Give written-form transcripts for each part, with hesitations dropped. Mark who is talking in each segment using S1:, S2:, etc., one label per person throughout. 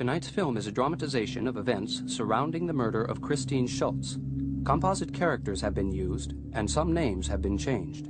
S1: Tonight's film is a dramatization of events surrounding the murder of Christine Schultz. Composite characters have been used, and some names have been changed.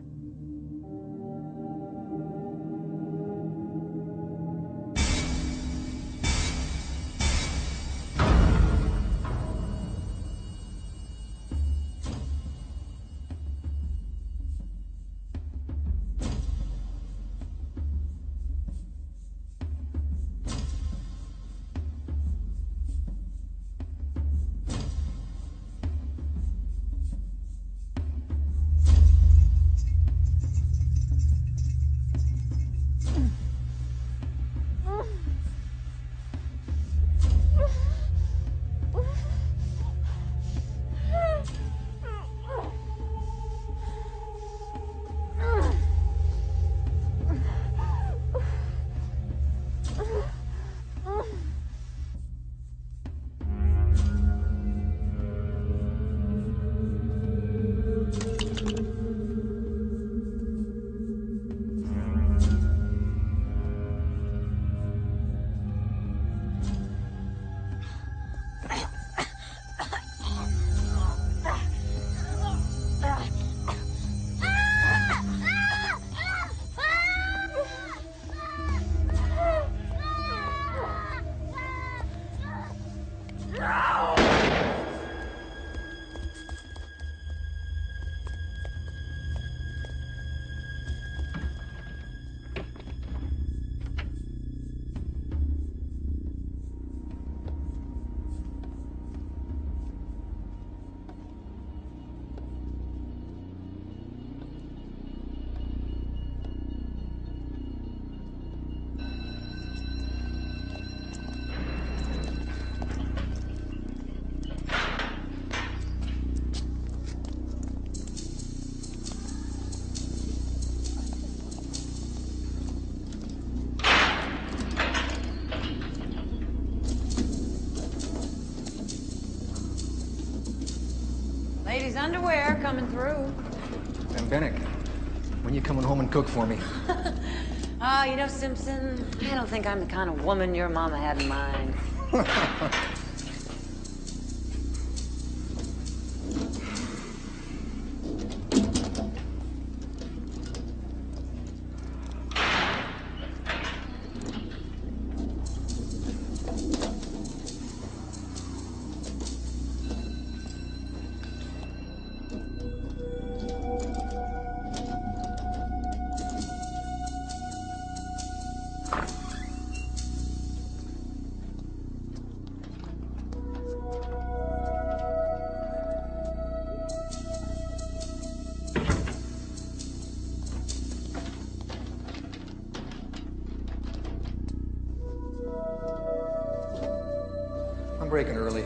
S2: Ladies' underwear coming through.
S3: Bembenek, when you coming home and cook for me?
S2: Oh, you know, Simpson, I don't think I'm the kind of woman your mama had in mind.
S3: I'm breaking early.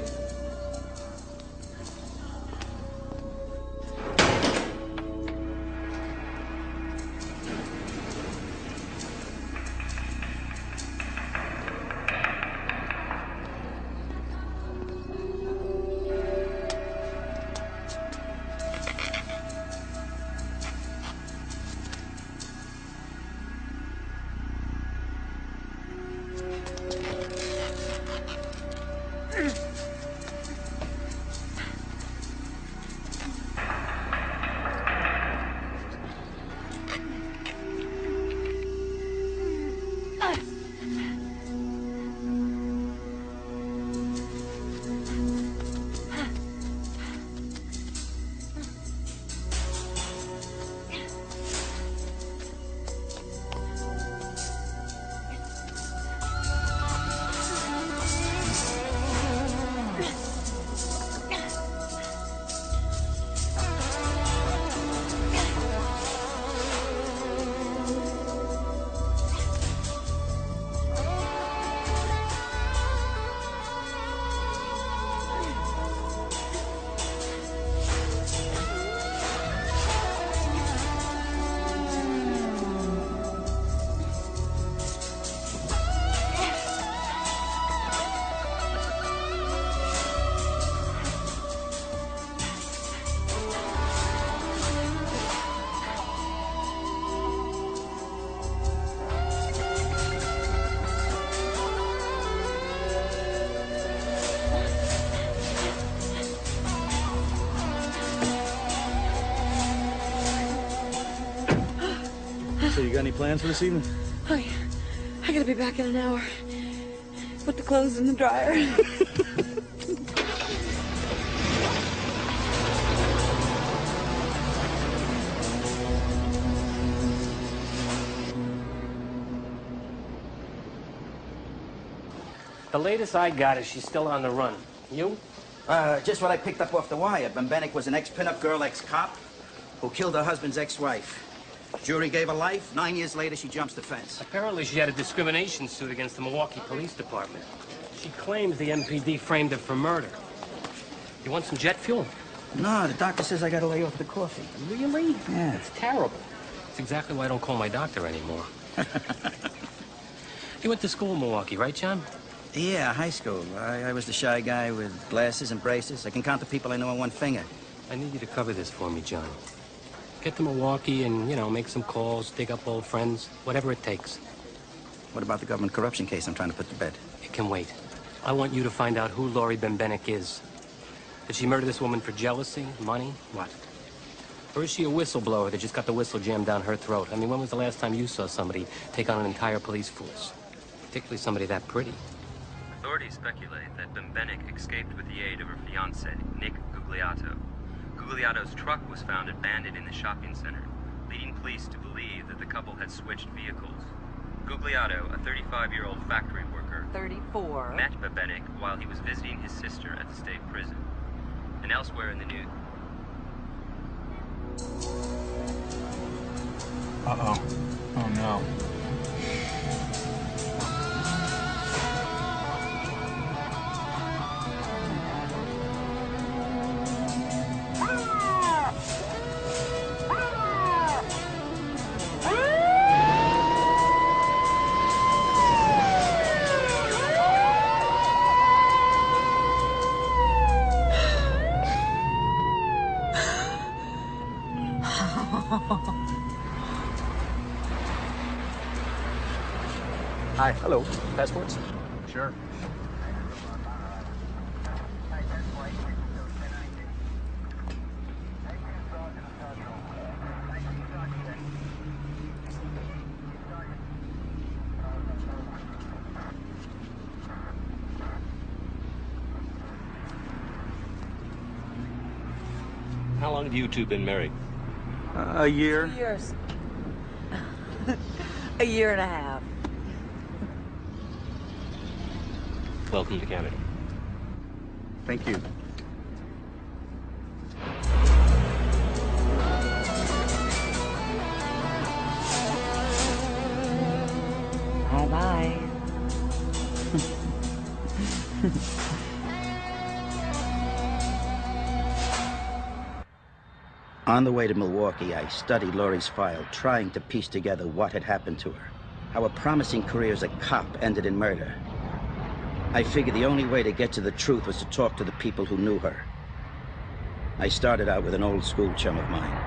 S4: Any plans for this evening?
S5: Oh, yeah. I gotta be back in an hour. Put the clothes in the dryer.
S6: The latest I got is she's still on the run. You?
S7: Just what I picked up off the wire. Bembenek was an ex-pinup girl, ex-cop, who killed her husband's ex-wife. Jury gave her life. 9 years later, she jumps the fence.
S6: Apparently she had a discrimination suit against the Milwaukee Police Department. She claims the MPD framed her for murder. You want some jet fuel?
S7: No, the doctor says I gotta lay off the coffee.
S6: Really?
S7: Yeah.
S6: That's terrible. That's exactly why I don't call my doctor anymore. You went to school in Milwaukee, right, John?
S7: Yeah, high school. I was the shy guy with glasses and braces. I can count the people I know on one finger.
S6: I need you to cover this for me, John. Get to Milwaukee and, you know, make some calls, dig up old friends, whatever it takes.
S7: What about the government corruption case I'm trying to put to bed?
S6: It can wait. I want you to find out who Lori Bembenek is. Did she murder this woman for jealousy, money, what? Or is she a whistleblower that just got the whistle jammed down her throat? I mean, when was the last time you saw somebody take on an entire police force? Particularly somebody that pretty.
S8: Authorities speculate that Bembenek escaped with the aid of her fiancé, Nick Gugliato. Gugliato's truck was found abandoned in the shopping center, leading police to believe that the couple had switched vehicles. Gugliato, a 35-year-old factory worker,
S2: 34.
S8: met Bembenek while he was visiting his sister at the state prison. And elsewhere in the news...
S3: Uh-oh. Oh, no.
S1: Hi, hello. Passports?
S3: Sure.
S6: How long have you two been married?
S4: A year.
S2: 2 years. A year and a half.
S6: Welcome to Canada.
S4: Thank you.
S2: Bye-bye.
S7: On the way to Milwaukee, I studied Lori's file, trying to piece together what had happened to her. How a promising career as a cop ended in murder. I figured the only way to get to the truth was to talk to the people who knew her. I started out with an old school chum of mine.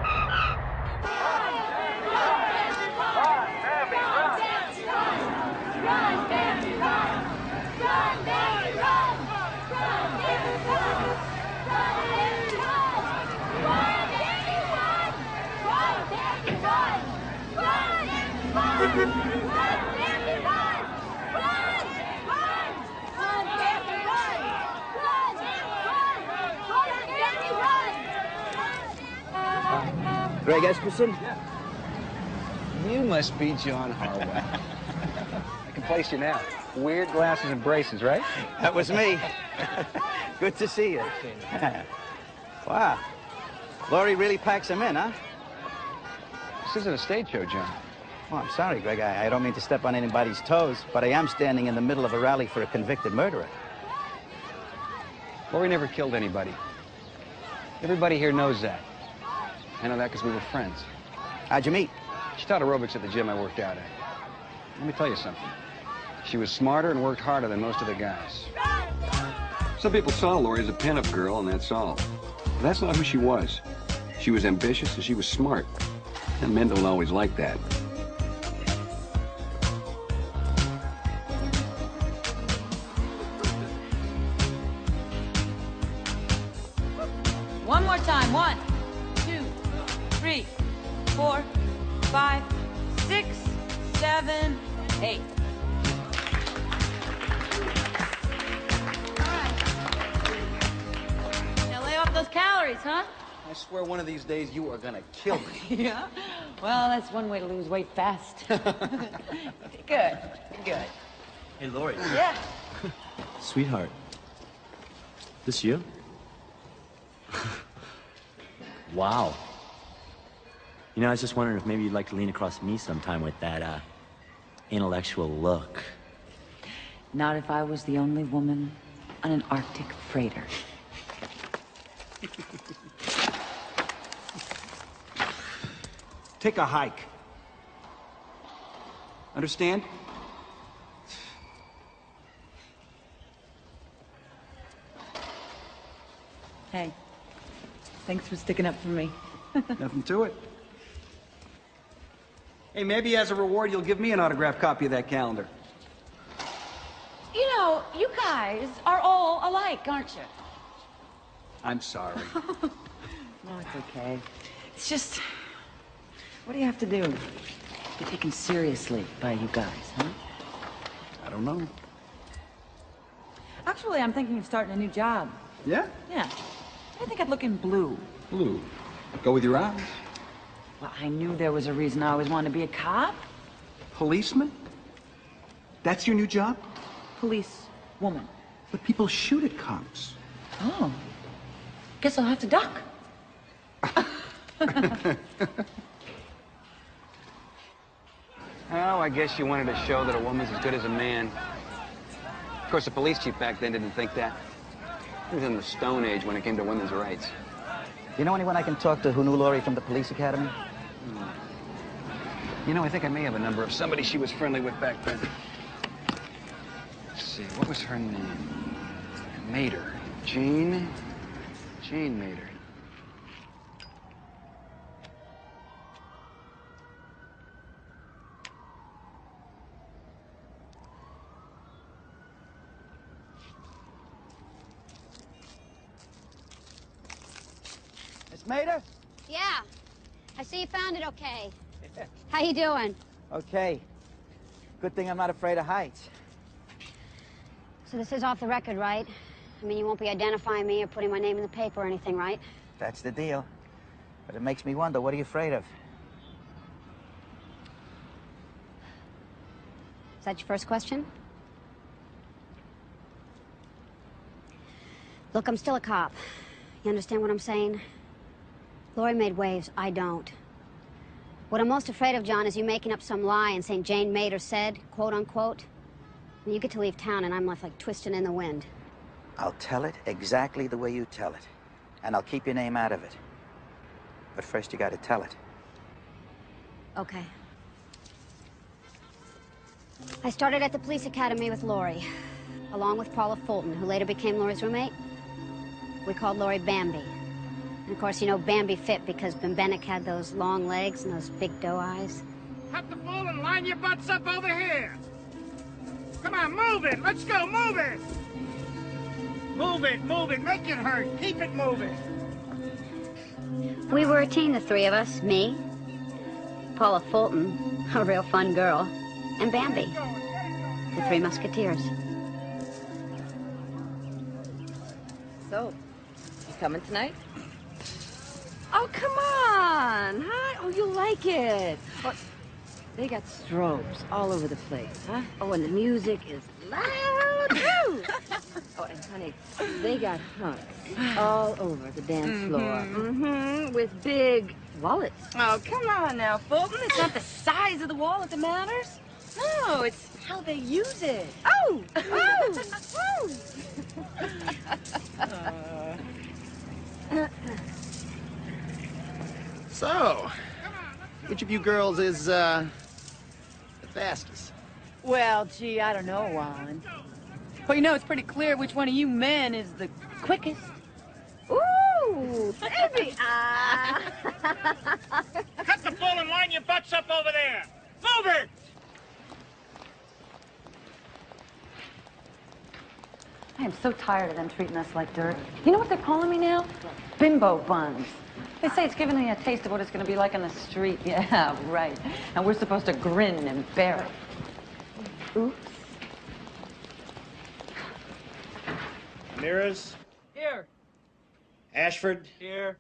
S7: Greg Esperson?
S3: You must be John Harwell. I can place you now. Weird glasses and braces, right?
S7: That was me. Good to see you. Wow. Lori really packs him in, huh?
S3: This isn't a stage show, John.
S7: Oh, I'm sorry, Greg. I don't mean to step on anybody's toes, but I am standing in the middle of a rally for a convicted murderer.
S3: Lori never killed anybody. Everybody here knows that. I know that because we were friends.
S7: How'd you meet?
S3: She taught aerobics at the gym I worked out at. Let me tell you something. She was smarter and worked harder than most of the guys.
S9: Some people saw Lori as a pinup girl, and that's all. But that's not who she was. She was ambitious and she was smart. And men don't always like that.
S2: One more time. 1, 2, 3, 4, 5, 6. 7, 8. Now lay off those calories, huh?
S3: I swear one of these days you are gonna kill me.
S2: Yeah? Well, that's one way to lose weight fast. Good. Good.
S10: Hey, Lori.
S2: Yeah.
S10: Sweetheart. This you? Wow. You know, I was just wondering if maybe you'd like to lean across me sometime with that, intellectual look.
S2: Not if I was the only woman on an Arctic freighter.
S3: Take a hike. Understand?
S2: Hey, thanks for sticking up for me.
S3: Nothing to it. Hey, maybe as a reward you'll give me an autographed copy of that calendar.
S2: You know, you guys are all alike, aren't you?
S3: I'm sorry.
S2: No, it's okay. It's just, what do you have to do? Be taken seriously by you guys, huh?
S3: I don't know.
S2: Actually, I'm thinking of starting a new job.
S3: Yeah?
S2: Yeah. I think I'd look in blue.
S3: Blue. Go with your eyes.
S2: Well, I knew there was a reason I always wanted to be a cop.
S3: Policeman? That's your new job?
S2: Police woman.
S3: But people shoot at cops.
S2: Oh. Guess I'll have to duck.
S3: Oh, I guess you wanted to show that a woman's as good as a man. Of course, the police chief back then didn't think that. He was in the Stone Age when it came to women's rights.
S7: You know anyone I can talk to who knew Laurie from the police academy?
S3: You know, I think I may have a number of somebody she was friendly with back then. Let's see, what was her name? Mater. Jane Mater.
S7: Miss Mater?
S11: Yeah. I see you found it okay. How you doing?
S7: Okay. Good thing I'm not afraid of heights.
S11: So this is off the record, right? I mean, you won't be identifying me or putting my name in the paper or anything, right?
S7: That's the deal. But it makes me wonder, what are you afraid of?
S11: Is that your first question? Look, I'm still a cop. You understand what I'm saying? Laurie made waves. I don't. What I'm most afraid of, John, is you making up some lie and saying Jane Mater said, quote unquote. And you get to leave town and I'm left like twisting in the wind.
S7: I'll tell it exactly the way you tell it. And I'll keep your name out of it. But first you gotta tell it.
S11: Okay. I started at the police academy with Laurie, along with Paula Fulton, who later became Laurie's roommate. We called Laurie Bambi. And of course, you know, Bambi fit because Bembenek had those long legs and those big doe eyes.
S12: Cut the bull and line your butts up over here. Come on, move it. Let's go, move it. Move it, make it hurt. Keep it moving.
S11: We were a team, the three of us. Me, Paula Fulton, a real fun girl, and Bambi, the Three Musketeers.
S5: So, you coming tonight? Oh, come on, huh? Oh, you'll like it. Oh, they got strobes all over the place, huh? Oh, and the music is loud. Woo! Oh, and honey, they got hunks all over the dance floor. Mm-hmm, with big wallets. Oh, come on now, Fulton. It's not the size of the wallet that matters. No, it's how they use it. Oh! Oh!
S13: So, which of you girls is, the fastest?
S2: Well, gee, I don't know, Wallen. But you know, it's pretty clear which one of you men is the quickest.
S5: Ooh, baby!
S12: Cut the bull and line your butts up over there. Move it.
S2: I am so tired of them treating us like dirt. You know what they're calling me now? Bimbo buns. They say it's giving me a taste of what it's going to be like on the street. Yeah, right. And we're supposed to grin and bear it. Oops.
S12: Ramirez?
S14: Here.
S12: Ashford?
S14: Here.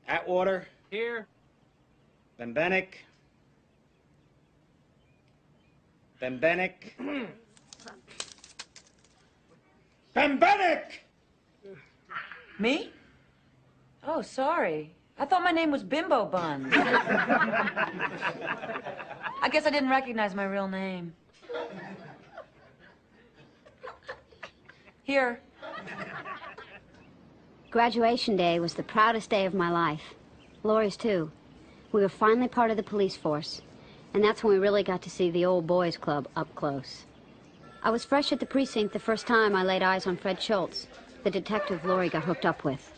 S12: Atwater?
S14: Here.
S12: Bembenek? Bembenek? Bembenek!
S2: Me? Oh, sorry. I thought my name was Bimbo Bun. I guess I didn't recognize my real name. Here.
S11: Graduation day was the proudest day of my life. Laurie's too. We were finally part of the police force, and that's when we really got to see the old boys club up close. I was fresh at the precinct the first time I laid eyes on Fred Schultz, the detective Laurie got hooked up with.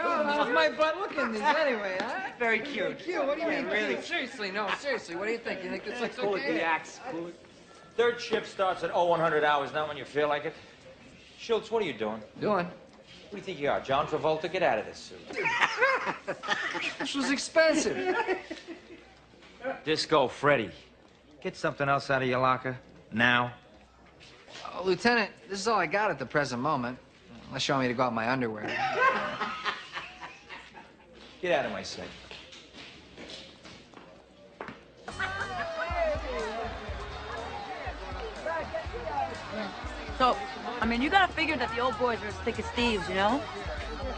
S14: How's my butt looking anyway, huh?
S10: Very cute.
S14: Cute, what do you mean?
S15: Really?
S14: Cute?
S15: Seriously, no, seriously, what do you think? You think this looks
S14: Cool
S15: okay?
S14: relax, cool.
S16: Third shift starts at 0100 hours, not when you feel like it. Schultz, what are you doing?
S15: Doing?
S16: What do you think you are, John Travolta? Get out of this suit.
S15: This was expensive.
S16: Disco Freddy. Get something else out of your locker. Now.
S15: Lieutenant, this is all I got at the present moment. Unless you want me to go out in my underwear.
S16: Get out of my sight.
S2: So, I mean, you gotta figure that the old boys are as thick as thieves, you know?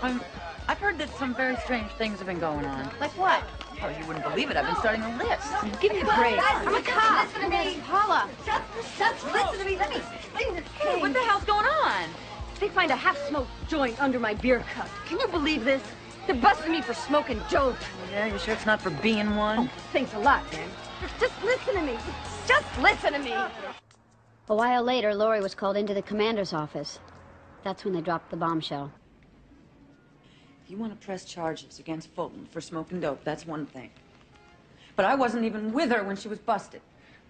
S2: I've heard that some very strange things have been going on.
S5: Like what?
S2: Oh, you wouldn't believe it. I've been starting a list.
S5: Give me a break.
S11: I'm a cop.
S5: Listen to me.
S11: Paula.
S5: Just listen to me. Let me explain this
S2: Hey,
S5: thing.
S2: what the hell's going on?
S5: They find a half-smoked joint under my beer cup. Can you believe this? They're busting me for smoking dope.
S2: Yeah, you sure it's not for being one?
S5: Oh, thanks a lot, man. Just listen to me. Just listen to me.
S11: A while later, Laurie was called into the commander's office. That's when they dropped the bombshell.
S2: If you want to press charges against Fulton for smoking dope, that's one thing. But I wasn't even with her when she was busted.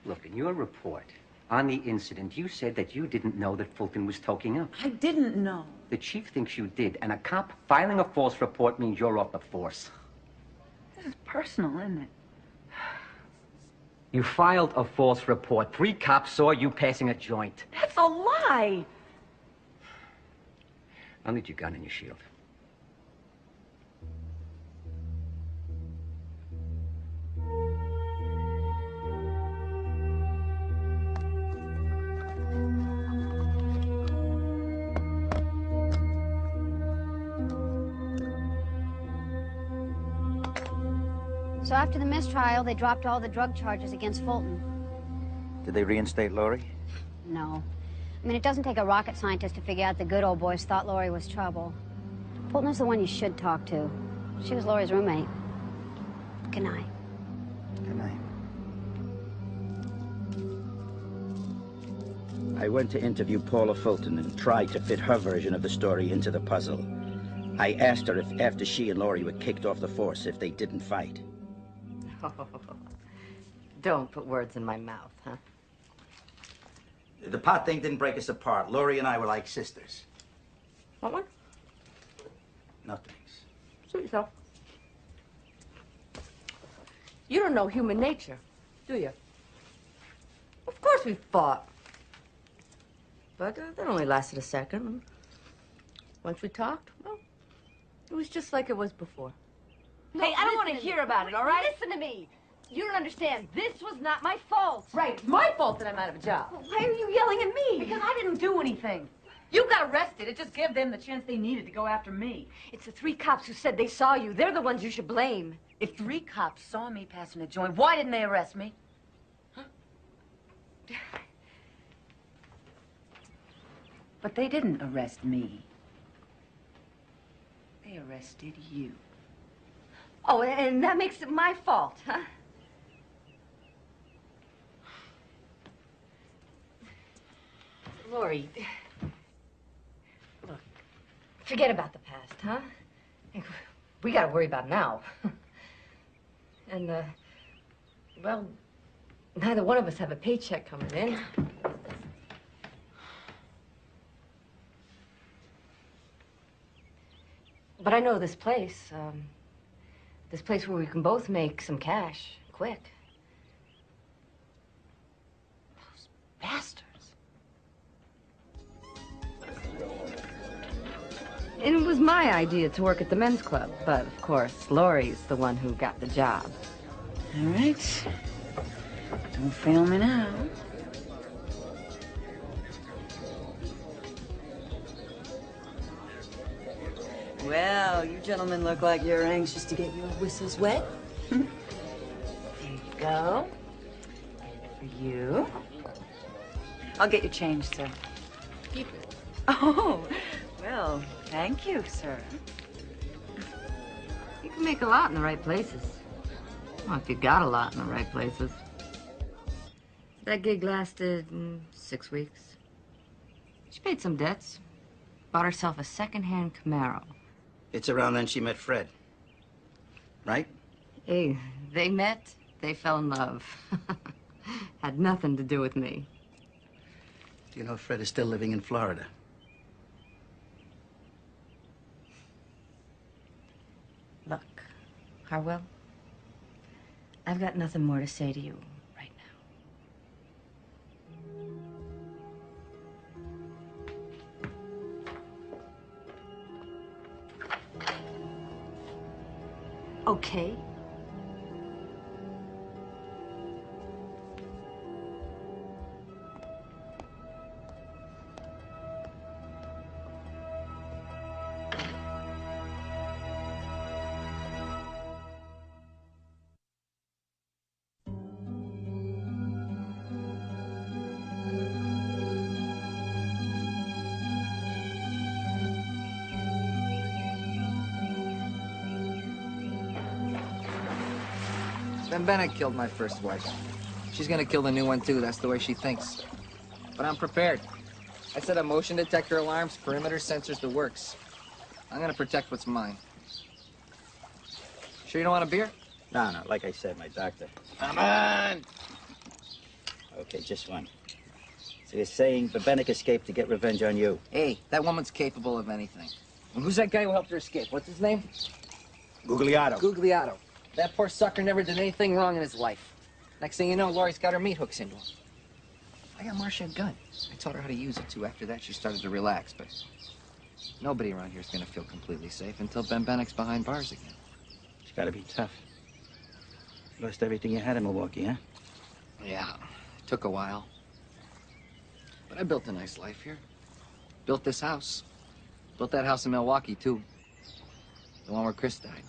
S17: Look, in your report on the incident, you said that you didn't know that Fulton was toking up.
S2: I didn't know.
S17: The chief thinks you did, and a cop filing a false report means you're off the force.
S2: This is personal, isn't it?
S17: You filed a false report. 3 cops saw you passing a joint.
S2: That's a lie.
S17: I'll need your gun and your shield.
S11: So after the mistrial, they dropped all the drug charges against Fulton.
S7: Did they reinstate Laurie?
S11: No. I mean, it doesn't take a rocket scientist to figure out the good old boys thought Laurie was trouble. Fulton's the one you should talk to. She was Laurie's roommate. Good night.
S7: Good night. I went to interview Paula Fulton and tried to fit her version of the story into the puzzle. I asked her if after she and Laurie were kicked off the force, if they didn't fight.
S5: Oh, don't put words in my mouth, huh?
S7: The pot thing didn't break us apart. Laurie and I were like sisters.
S5: Want one?
S7: No thanks.
S5: Suit yourself. You don't know human nature, do you? Of course we fought. But that only lasted a second. Once we talked, well, it was just like it was before. No, hey, I don't want to hear about it, all right? Listen to me. You don't understand. This was not my fault.
S2: Right, it's my fault that I'm out of a job.
S5: Well, why are you yelling at me?
S2: Because I didn't do anything. You got arrested. It just gave them the chance they needed to go after me.
S5: It's the 3 cops who said they saw you. They're the ones you should blame.
S2: If 3 cops saw me passing a joint, why didn't they arrest me? Huh? But they didn't arrest me. They arrested you.
S5: Oh, and that makes it my fault, huh? Laurie, look, forget about the past, huh? We gotta worry about now. And, well, neither one of us have a paycheck coming in. But I know this place. This place where we can both make some cash, quick. Those bastards. And it was my idea to work at the men's club, but of course, Laurie's the one who got the job.
S2: All right. Don't fail me now. Well, you gentlemen look like you're anxious to get your whistles wet. There you go. And for you. I'll get your change, sir.
S5: Keep it.
S2: Oh, well, thank you, sir.
S5: You can make a lot in the right places. Well, if you got a lot in the right places. That gig lasted 6 weeks. She paid some debts. Bought herself a second-hand Camaro.
S7: It's around then she met Fred. Right?
S5: Hey, they met, they fell in love. Had nothing to do with me.
S7: Do you know Fred is still living in Florida?
S5: Look, Harwell, I've got nothing more to say to you right now. Okay.
S15: Bembenek killed my first wife. She's gonna kill the new one, too. That's the way she thinks. But I'm prepared. I set up motion detector alarms, perimeter sensors, the works. I'm gonna protect what's mine. Sure you don't want a beer?
S7: No, like I said, my doctor.
S15: Come on!
S7: Okay, just one. So you're saying Bembenek escaped to get revenge on you?
S15: Hey, that woman's capable of anything. And who's that guy who helped her escape? What's his name?
S7: Guglielmo.
S15: Guglielmo. That poor sucker never did anything wrong in his life. Next thing you know, Laurie's got her meat hooks into him. I got Marcia a gun. I taught her how to use it, too. After that, she started to relax, but nobody around here is going to feel completely safe until Bembenek's behind bars again.
S7: It's got to be tough. You lost everything you had in Milwaukee, huh?
S15: Yeah, it took a while. But I built a nice life here. Built this house. Built that house in Milwaukee, too. The one where Chris died.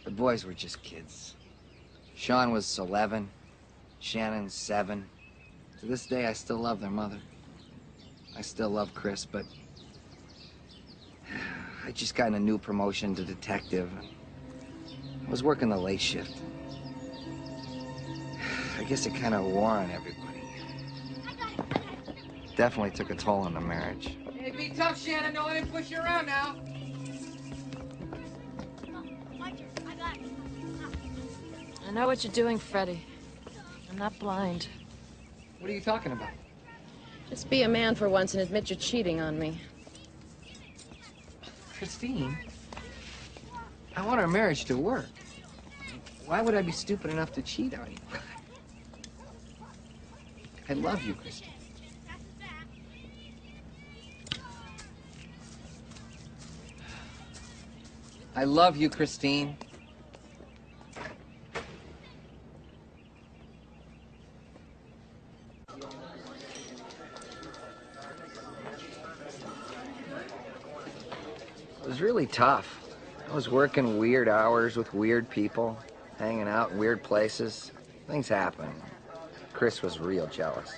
S15: The boys were just kids. Sean was 11, Shannon 7. To this day, I still love their mother. I still love Chris, but I just got a new promotion to detective. I was working the late shift. I guess it kind of wore on everybody. Definitely took a toll on the marriage.
S14: Hey, be tough, Shannon. Don't let him push you around now.
S18: I know what you're doing, Freddie. I'm not blind.
S15: What are you talking about?
S18: Just be a man for once and admit you're cheating on me.
S15: Christine, I want our marriage to work. Why would I be stupid enough to cheat on you? I love you, Christine. I love you, Christine. It was really tough. I was working weird hours with weird people, hanging out in weird places. Things happen. Chris was real jealous.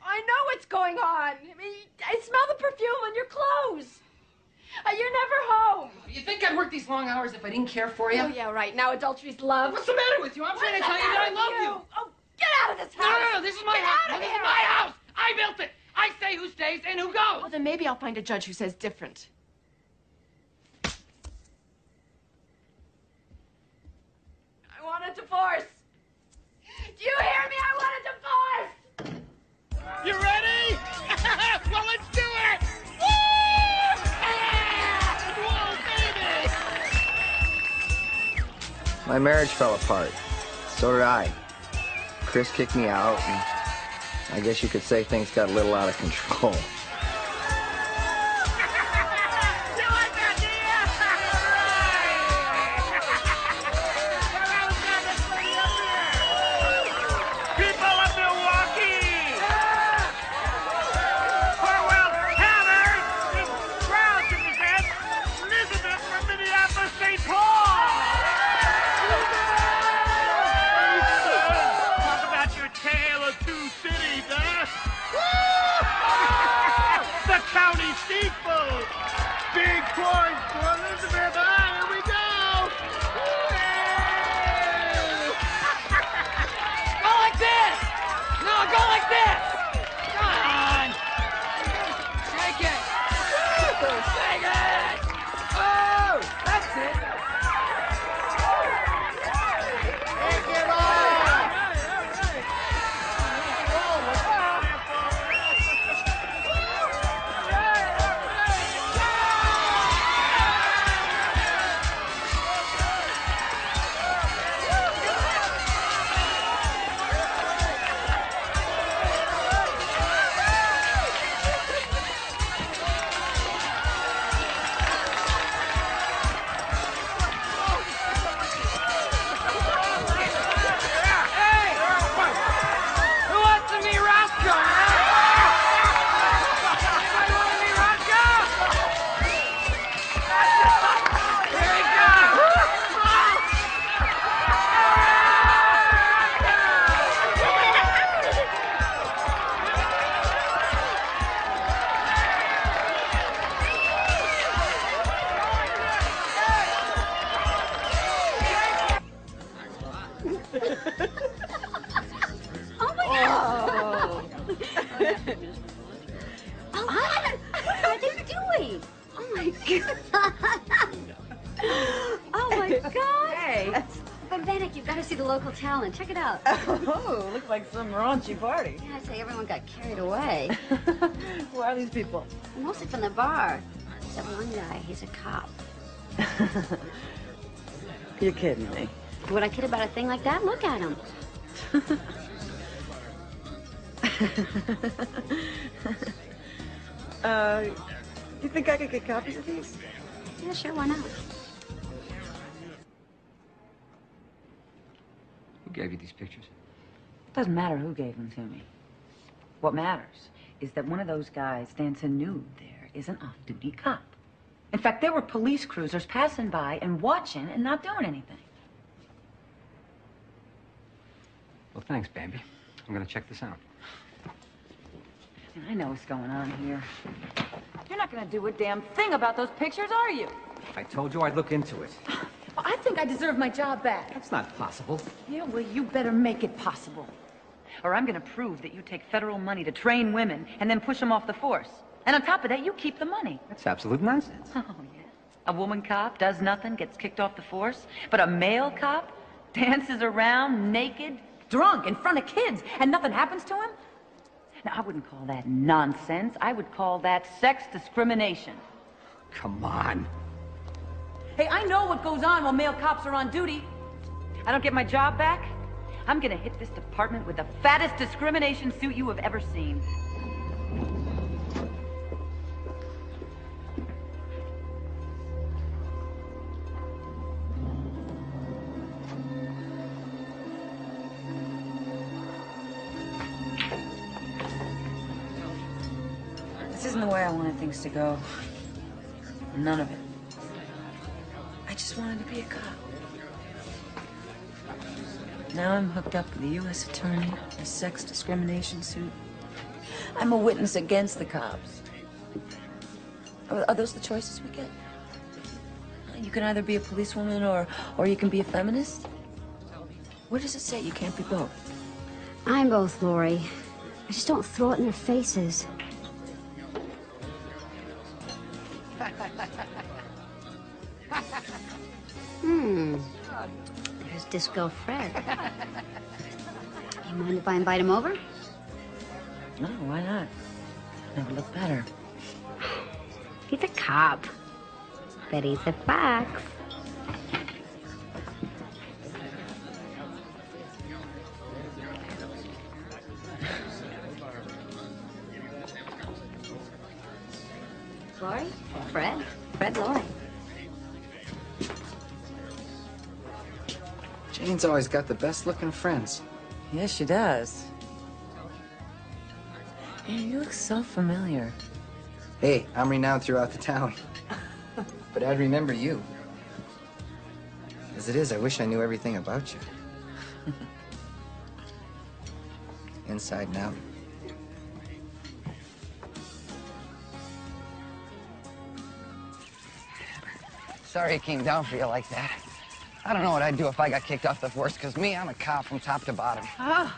S18: I know what's going on. I mean, I smell the perfume on your clothes. You're never home.
S15: You think I'd work these long hours if I didn't care for you?
S18: Oh, yeah, right. Now adultery's love.
S15: What's the matter with you? I'm trying to tell you that I love you.
S18: Oh, get out of this house.
S14: No, this is my house. No, this is my house. I built it. I say who stays and who goes.
S18: Well, then maybe I'll find a judge who says different. I want a divorce.
S15: My marriage fell apart. So did I. Chris kicked me out, and I guess you could say things got a little out of control.
S12: County seafood! Big corn for Elizabeth! Ah, here we go!
S14: Go like this! No, go like this! Come on! Take it! Take it! Oh! That's it!
S12: Take it all!
S11: Bembenek, you've got to see the local talent. Check it out.
S2: Oh, looks like some raunchy party.
S11: Yeah, I'd say everyone got carried away.
S2: Who are these people?
S11: Mostly from the bar. Except one guy, he's a cop.
S2: You're kidding me.
S11: Would I kid about a thing like that? Look at him.
S2: You think I could get copies of these?
S11: Yeah, sure, why not?
S3: Who gave you these pictures?
S2: Doesn't matter who gave them to me. What matters is that one of those guys dancing nude there is an off-duty cop. In fact, there were police cruisers passing by and watching and not doing anything.
S3: Well, thanks, Bambi. I'm gonna check this out.
S2: And I know what's going on here. You're not gonna do a damn thing about those pictures, are you?
S3: I told you I'd look into it.
S2: Well, I think I deserve my job back.
S3: That's not possible.
S2: Yeah, well, you better make it possible. Or I'm gonna prove that you take federal money to train women and then push them off the force. And on top of that, you keep the money.
S3: That's absolute nonsense.
S2: Oh, yeah. A woman cop does nothing, gets kicked off the force, but a male cop dances around naked, drunk, in front of kids, and nothing happens to him? Now, I wouldn't call that nonsense. I would call that sex discrimination.
S3: Come on.
S2: Hey, I know what goes on while male cops are on duty. I don't get my job back, I'm gonna hit this department with the fattest discrimination suit you have ever seen. This isn't the way I wanted things to go. None of it. I just wanted to be a cop. Now I'm hooked up with a U.S. attorney, a sex discrimination suit. I'm a witness against the cops. Are those the choices we get? You can either be a policewoman or you can be a feminist? What does it say? You can't be both.
S11: I'm both, Lori. I just don't throw it in their faces. There's Disco Fred. You mind if I invite him over?
S2: No, why not? Never looked better.
S11: He's a cop. But he's a fox. Lori.
S15: Jane's always got the best-looking friends.
S2: Yes, she does. Hey, you look so familiar.
S15: Hey, I'm renowned throughout the town. But I'd remember you. As it is, I wish I knew everything about you. Inside and out. Sorry it came down for you like that. I don't know what I'd do if I got kicked off the force, because me, I'm a cop from top to bottom.
S18: Oh,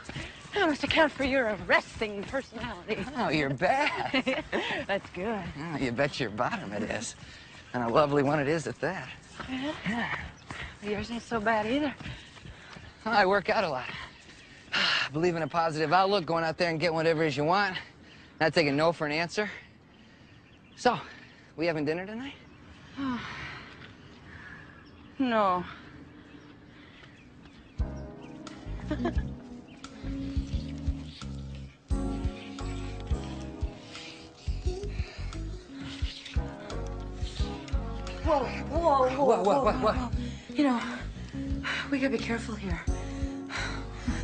S18: that must account for your arresting personality.
S15: Oh, you're bad.
S18: That's good.
S15: Oh, you bet your bottom it is. And a lovely one it is at that.
S18: Yeah. Yours ain't so bad either.
S15: I work out a lot. Believe in a positive outlook, going out there and getting whatever it is you want. Not taking no for an answer. So, we having dinner tonight?
S18: No. Whoa. You know, we gotta be careful here.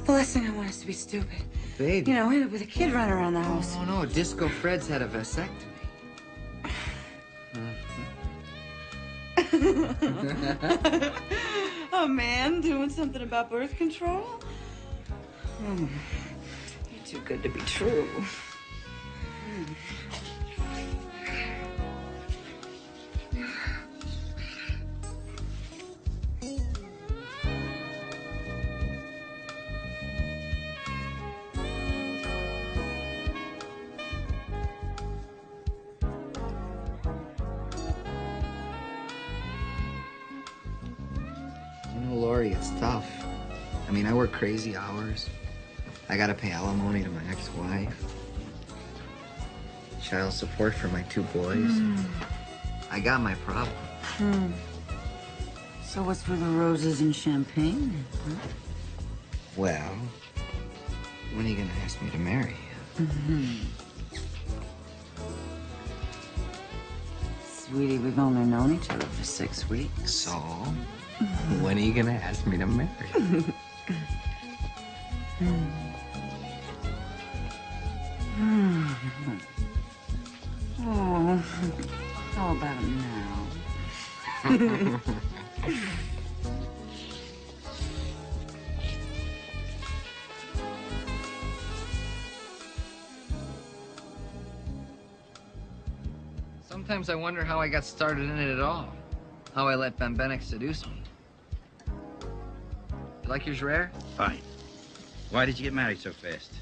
S18: The last thing I want is to be stupid.
S15: Baby.
S18: You know, end up with a kid running around the house.
S15: Oh, no, Disco Fred's had a vasectomy.
S2: A man doing something about birth control? You're too good to be true.
S15: You know, Lori, it's tough. I mean, I work crazy hours. I gotta pay alimony to my ex-wife. Child support for my 2 boys. I got my problem.
S2: So what's with the roses and champagne? Huh?
S15: Well, when are you gonna ask me to marry you?
S2: Sweetie, we've only known each other for 6 weeks.
S15: So, when are you gonna ask me to marry you?
S2: Oh, how about now?
S15: Sometimes I wonder how I got started in it at all. How I let Bembenek seduce me. You like yours rare?
S7: Fine. Why did you get married so fast?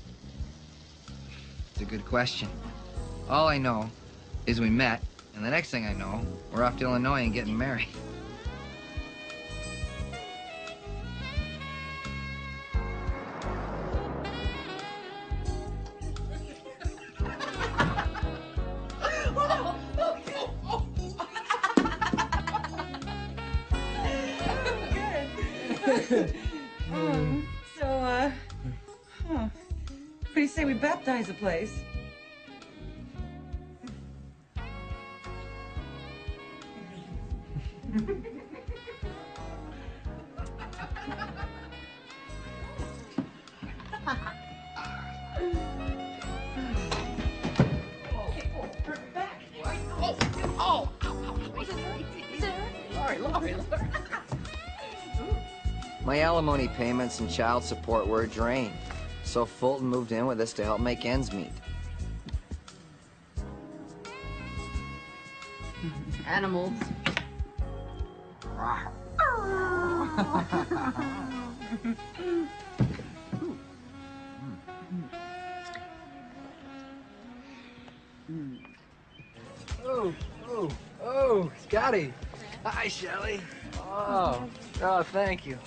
S15: It's a good question. All I know is we met, and the next thing I know, we're off to Illinois and getting married.
S2: What do you say we baptize the place?
S15: My alimony payments and child support were a drain, so Fulton moved in with us to help make ends meet.
S5: Animals.
S15: Oh, Scotty. Hi, Shelley. Oh, thank you.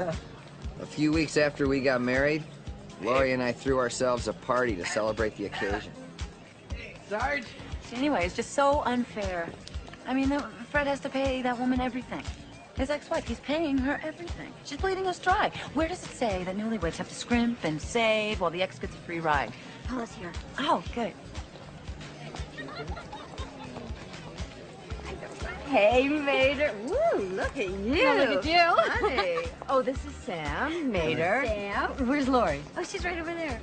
S15: A few weeks after we got married, Lori and I threw ourselves a party to celebrate the occasion.
S2: Sarge? Anyway, it's just so unfair. I mean, Fred has to pay that woman everything. His ex-wife, he's paying her everything. She's bleeding us dry. Where does it say that newlyweds have to scrimp and save while the ex gets a free ride?
S11: Paula's here.
S2: Oh, good.
S5: Hey, Mater. Woo, look at you.
S18: Now look at you.
S5: Honey. Oh, this is Sam, Mater.
S18: Sam.
S5: Where's Lori?
S18: Oh, she's right over there.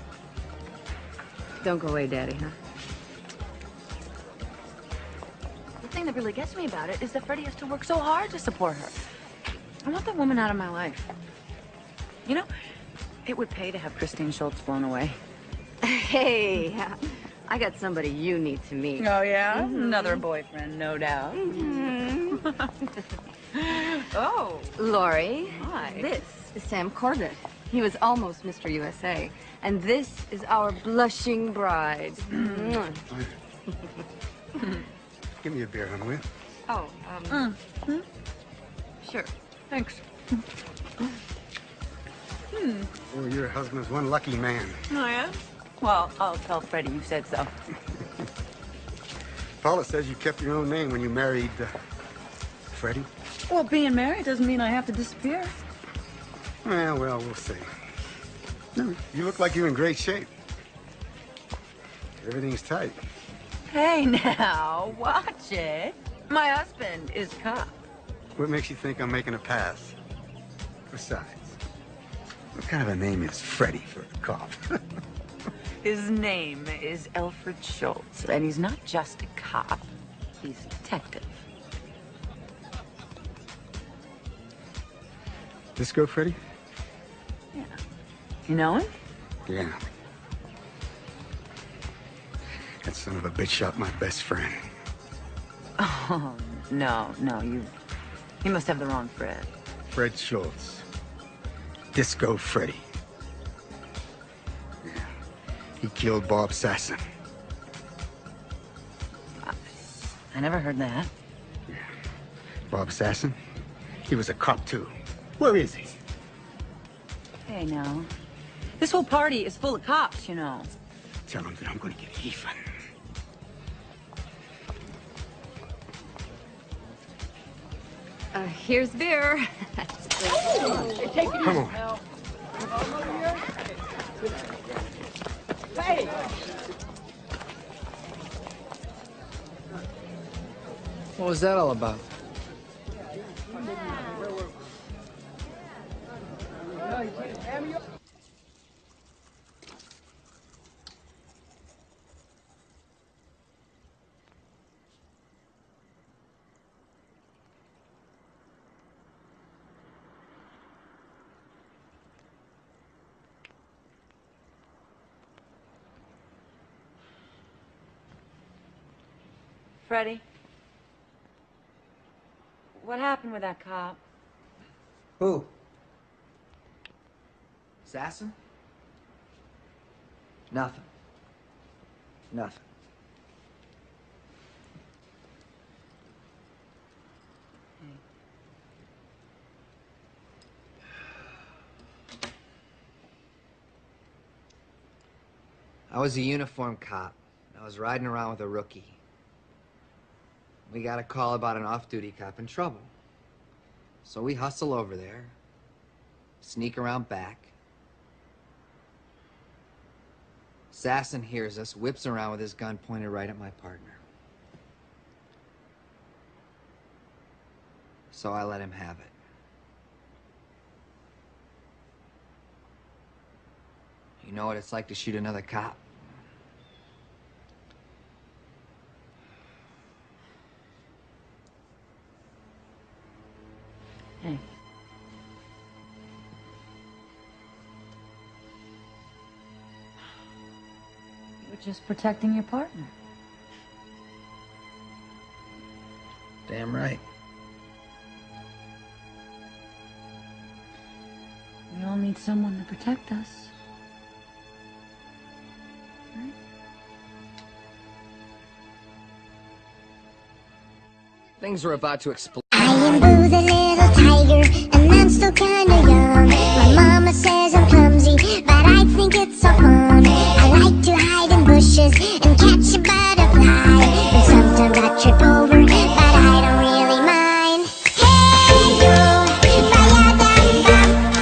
S5: Don't go away, Daddy, huh?
S18: The thing that really gets me about it is that Freddie has to work so hard to support her. I want that woman out of my life. You know, it would pay to have Christine Schultz blown away.
S5: Hey, I got somebody you need to meet.
S2: Oh, yeah?
S5: Mhm.
S2: Another boyfriend, no doubt.
S5: Oh. Lori.
S2: Hi.
S5: This is Sam Corbett. He was almost Mr. USA. And this is our blushing bride. Mwah.
S19: Give me a beer, hon, will you?
S5: Oh, sure.
S2: Thanks.
S19: Oh, your husband's one lucky man.
S2: Oh, yeah? Well, I'll tell Freddie you said so.
S19: Paula says you kept your own name when you married, Freddie.
S2: Well, being married doesn't mean I have to disappear.
S19: Well, we'll see. You look like you're in great shape. Everything's tight.
S2: Hey, now, watch it. My husband is cop.
S19: What makes you think I'm making a pass? Besides, what kind of a name is Freddie for a cop?
S2: His name is Alfred Schultz, and he's not just a cop. He's a detective.
S19: Disco Freddie?
S2: Yeah. You know him?
S19: Yeah. That son of a bitch shot my best friend.
S2: Oh, no, you must have the wrong Fred.
S19: Fred Schultz. Disco Freddie. Yeah. He killed Bob Sasson.
S2: I never heard that.
S19: Yeah. Bob Sasson? He was a cop, too. Where is he?
S2: Hey, now. This whole party is full of cops, you know.
S19: Tell him that I'm gonna get even.
S5: Here's beer.
S19: Come on.
S14: Hey!
S15: What was that all about?
S2: Freddie? What happened with that cop?
S15: Who? Sasson? Nothing. Nothing. I was a uniformed cop. I was riding around with a rookie. We got a call about an off-duty cop in trouble. So we hustle over there, sneak around back. Sasson hears us, whips around with his gun pointed right at my partner. So I let him have it. You know what it's like to shoot another cop?
S2: Hey. You were just protecting your partner.
S15: Damn right.
S2: We all need someone to protect us. Right?
S15: Things are about to explode.
S20: I am Boo the little tiger, and I'm still kinda young. My mama says I'm clumsy, but I think it's so fun. I like to hide in bushes and catch a butterfly, and sometimes I trip over, but I don't really mind. Hey yo, ba-ya-da-bum.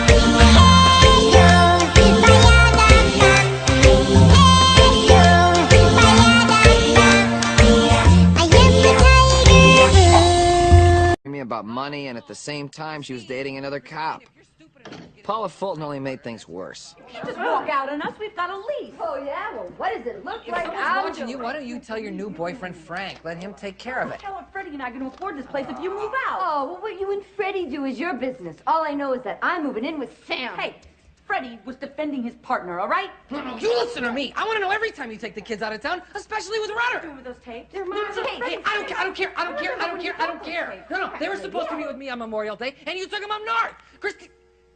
S20: Hey yo, ba-ya-da-bum. Hey yo, ba-ya-da-bum. I am the tiger Boo.
S15: about money, and at the same time, she was dating another cop. Paula Fulton only made things worse.
S18: You just walk out on us. We've got a lease.
S5: Oh, yeah? Well, what does it look
S15: If
S5: like?
S15: someone's watching you, why don't you tell your new boyfriend, Frank? Let him take care of it.
S18: How are Freddie and I going to afford this place if you move out?
S5: Oh, well, what you and Freddie do is your business. All I know is that I'm moving in with Sam.
S18: Hey, Freddie was defending his partner, all right?
S15: No, you listen to me. I want to know every time you take the kids out of town, especially with Rudder.
S18: Doing with those tapes?
S5: They're my tapes.
S15: Hey, I don't care. No, they were supposed to be with me on Memorial Day, and you took them up north.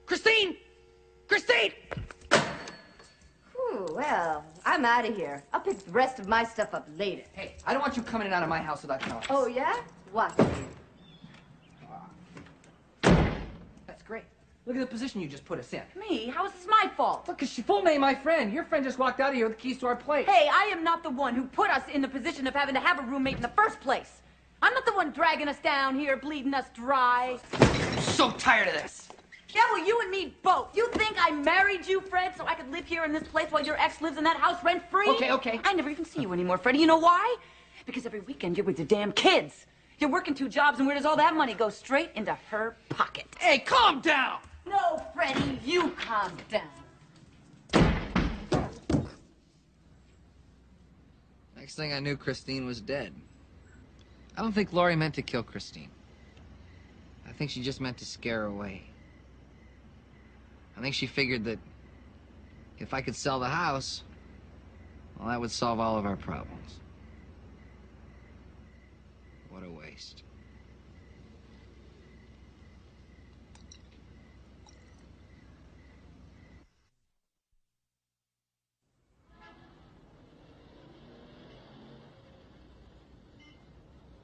S15: Christine!
S5: Ooh, well, I'm out of here. I'll pick the rest of my stuff up later.
S15: Hey, I don't want you coming in and out of my house without telling us.
S5: Oh, yeah? Watch you.
S15: That's great. Look at the position you just put us in.
S18: Me? How is this my fault?
S15: Look, 'cause she full name my friend. Your friend just walked out of here with the keys to our place.
S18: Hey, I am not the one who put us in the position of having to have a roommate in the first place. I'm not the one dragging us down here, bleeding us dry.
S15: I'm so tired of this.
S18: Yeah, well, you and me both. You think I married you, Fred, so I could live here in this place while your ex lives in that house rent-free?
S15: Okay.
S18: I never even see you anymore, Freddie. You know why? Because every weekend you're with your damn kids. You're working 2 jobs, and where does all that money go? Straight into her pocket.
S15: Hey, calm down!
S18: No, Freddie, you calm down.
S15: Next thing I knew, Christine was dead. I don't think Laurie meant to kill Christine. I think she just meant to scare her away. I think she figured that if I could sell the house, well, that would solve all of our problems. What a waste.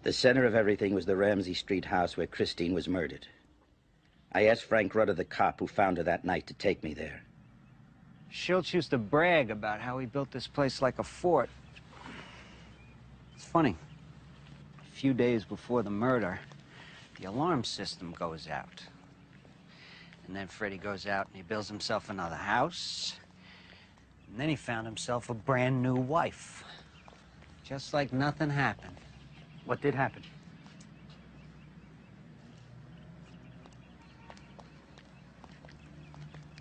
S7: The center of everything was the Ramsey Street house where Christine was murdered. I asked Frank Rudder, the cop who found her that night, to take me there.
S21: Schultz used to brag about how he built this place like a fort. It's funny. A few days before the murder, the alarm system goes out. And then Freddie goes out and he builds himself another house. And then he found himself a brand new wife. Just like nothing happened.
S4: What did happen?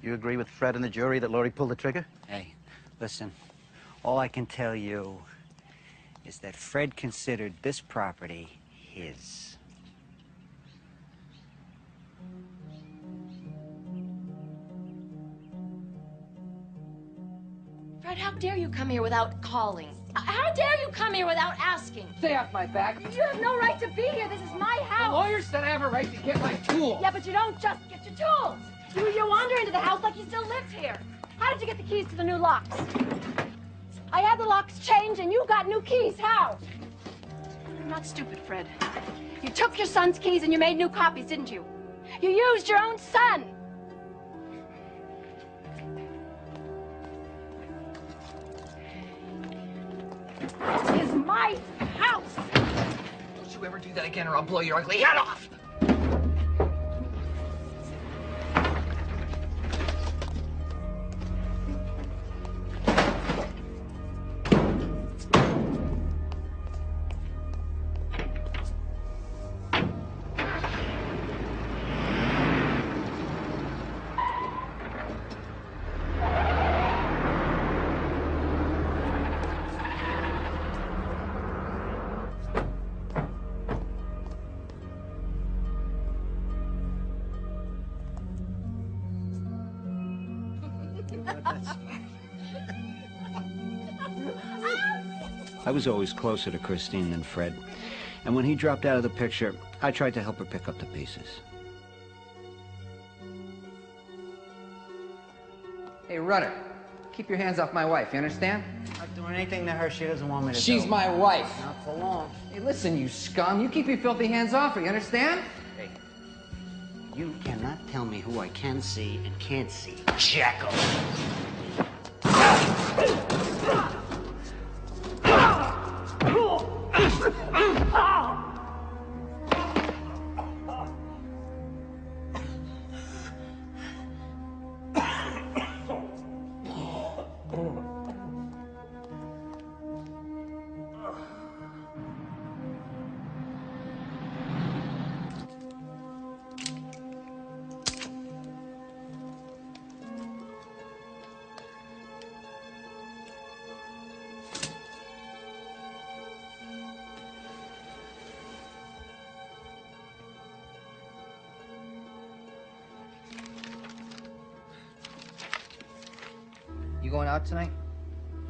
S4: You agree with Fred and the jury that Laurie pulled the trigger?
S21: Hey, listen. All I can tell you is that Fred considered this property his.
S22: Fred, how dare you come here without calling? How dare you come here without asking?
S15: Stay off my back.
S22: You have no right to be here. This is my house.
S15: The lawyer said I have a right to get my tools.
S22: Yeah, but you don't just get your tools. You wander into the house like you still lived here. How did you get the keys to the new locks? I had the locks changed and you got new keys. How? You're not stupid, Fred. You took your son's keys and you made new copies, didn't you? You used your own son. This is my house.
S15: Don't you ever do that again or I'll blow your ugly head off.
S21: I was always closer to Christine than Fred. And when he dropped out of the picture, I tried to help her pick up the pieces.
S15: Hey, Rudder, keep your hands off my wife, you understand?
S21: Not doing anything to her she doesn't want me to do.
S15: She's my wife.
S21: Not for long.
S15: Hey, listen, you scum. You keep your filthy hands off her, you understand?
S21: Hey, you cannot tell me who I can see and can't see, Jackal.
S15: You going out tonight?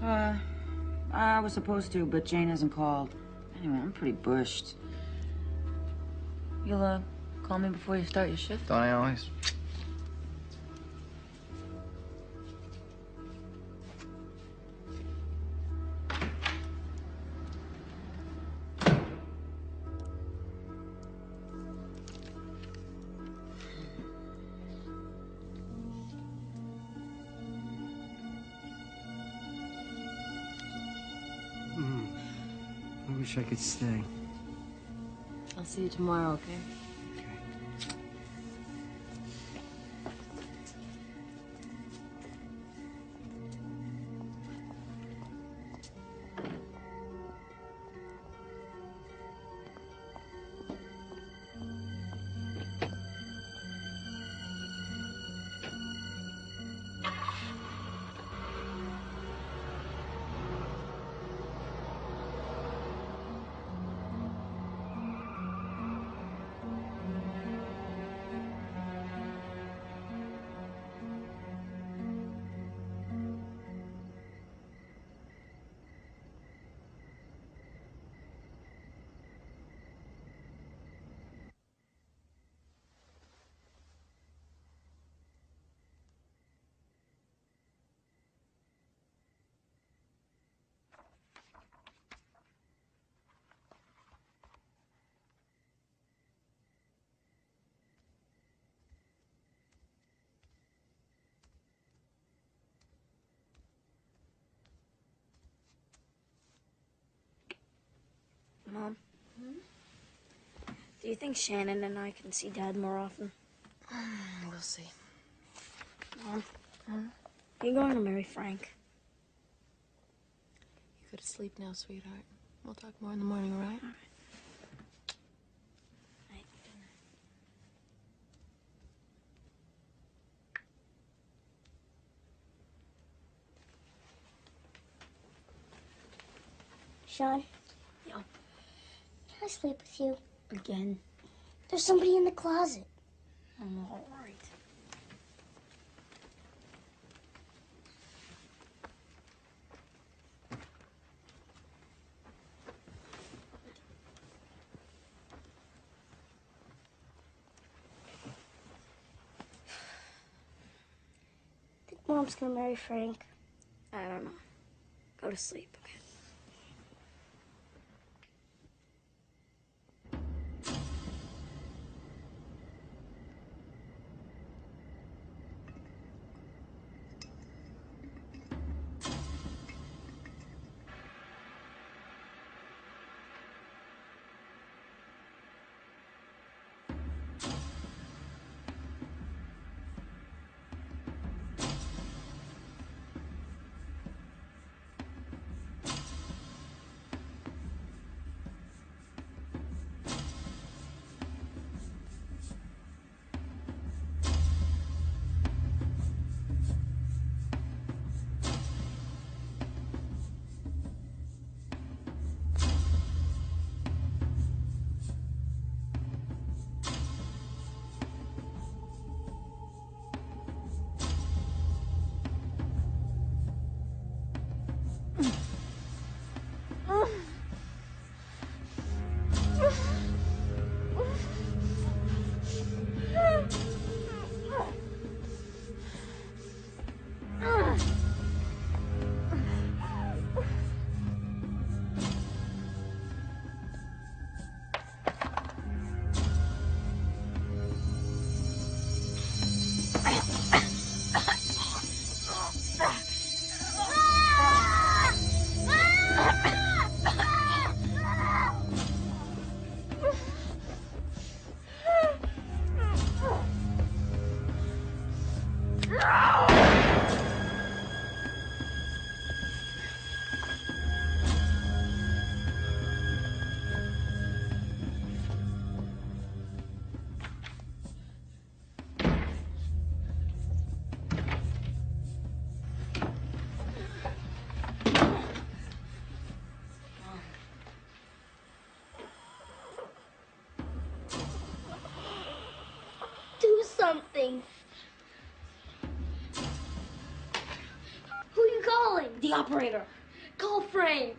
S2: I was supposed to, but Jane hasn't called. Anyway, I'm pretty bushed.
S18: You'll, call me before you start your shift?
S15: Don't I always?
S21: I wish I could stay.
S18: I'll see you tomorrow, okay?
S22: Mom, do you think Shannon and I can see Dad more often?
S18: We'll see.
S22: Mom, are you going to marry Frank?
S18: You go to sleep now, sweetheart. We'll talk more in the morning, all right?
S20: Sean?
S22: Yeah.
S20: Can I sleep with you?
S22: Again?
S20: There's somebody in the closet.
S22: I'm all right.
S20: Think Mom's gonna marry Frank?
S22: I don't know. Go to sleep, okay?
S20: Do something. Who are you
S22: calling the operator. Call Frank.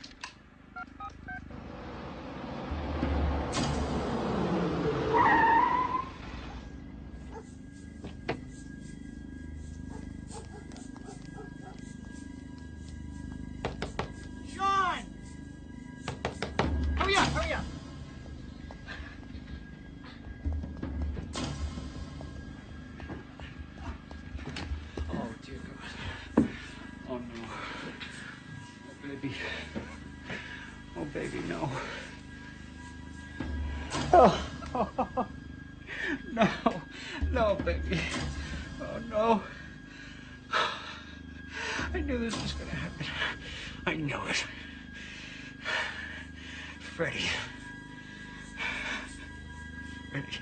S12: Sean! Hurry up, hurry up!
S3: Oh, dear God. Oh, no. Oh, baby. Oh, baby, no. Oh, no. No, baby. Oh, no. I knew this was gonna happen. I knew it. Freddie. Freddie.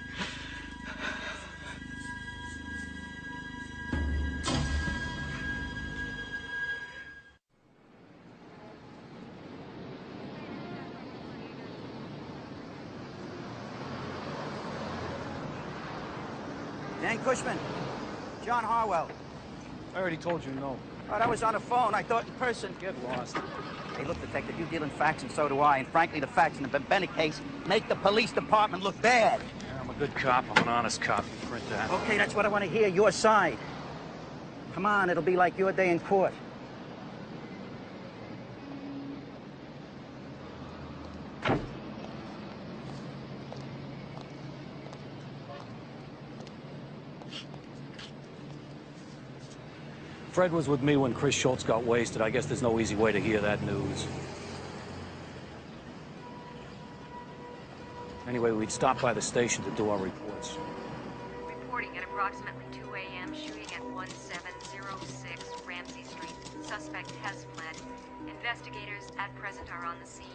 S4: Dan Cushman. John Harwell.
S21: I already told you no.
S4: Oh, that was on the phone. I thought in person. Get lost. Hey, look, Detective, you deal in facts and so do I. And frankly, the facts in the Bembenek case make the police department look bad.
S3: Yeah, I'm a good cop. I'm an honest cop. You print that.
S4: Okay, that's what I want to hear, your side. Come on, it'll be like your day in court.
S6: Fred was with me when Chris Schultz got wasted. I guess there's no easy way to hear that news. Anyway, we'd stop by the station to do our reports.
S1: Reporting at approximately 2 a.m. shooting at 1706 Ramsey Street. Suspect has fled. Investigators at present are on the scene.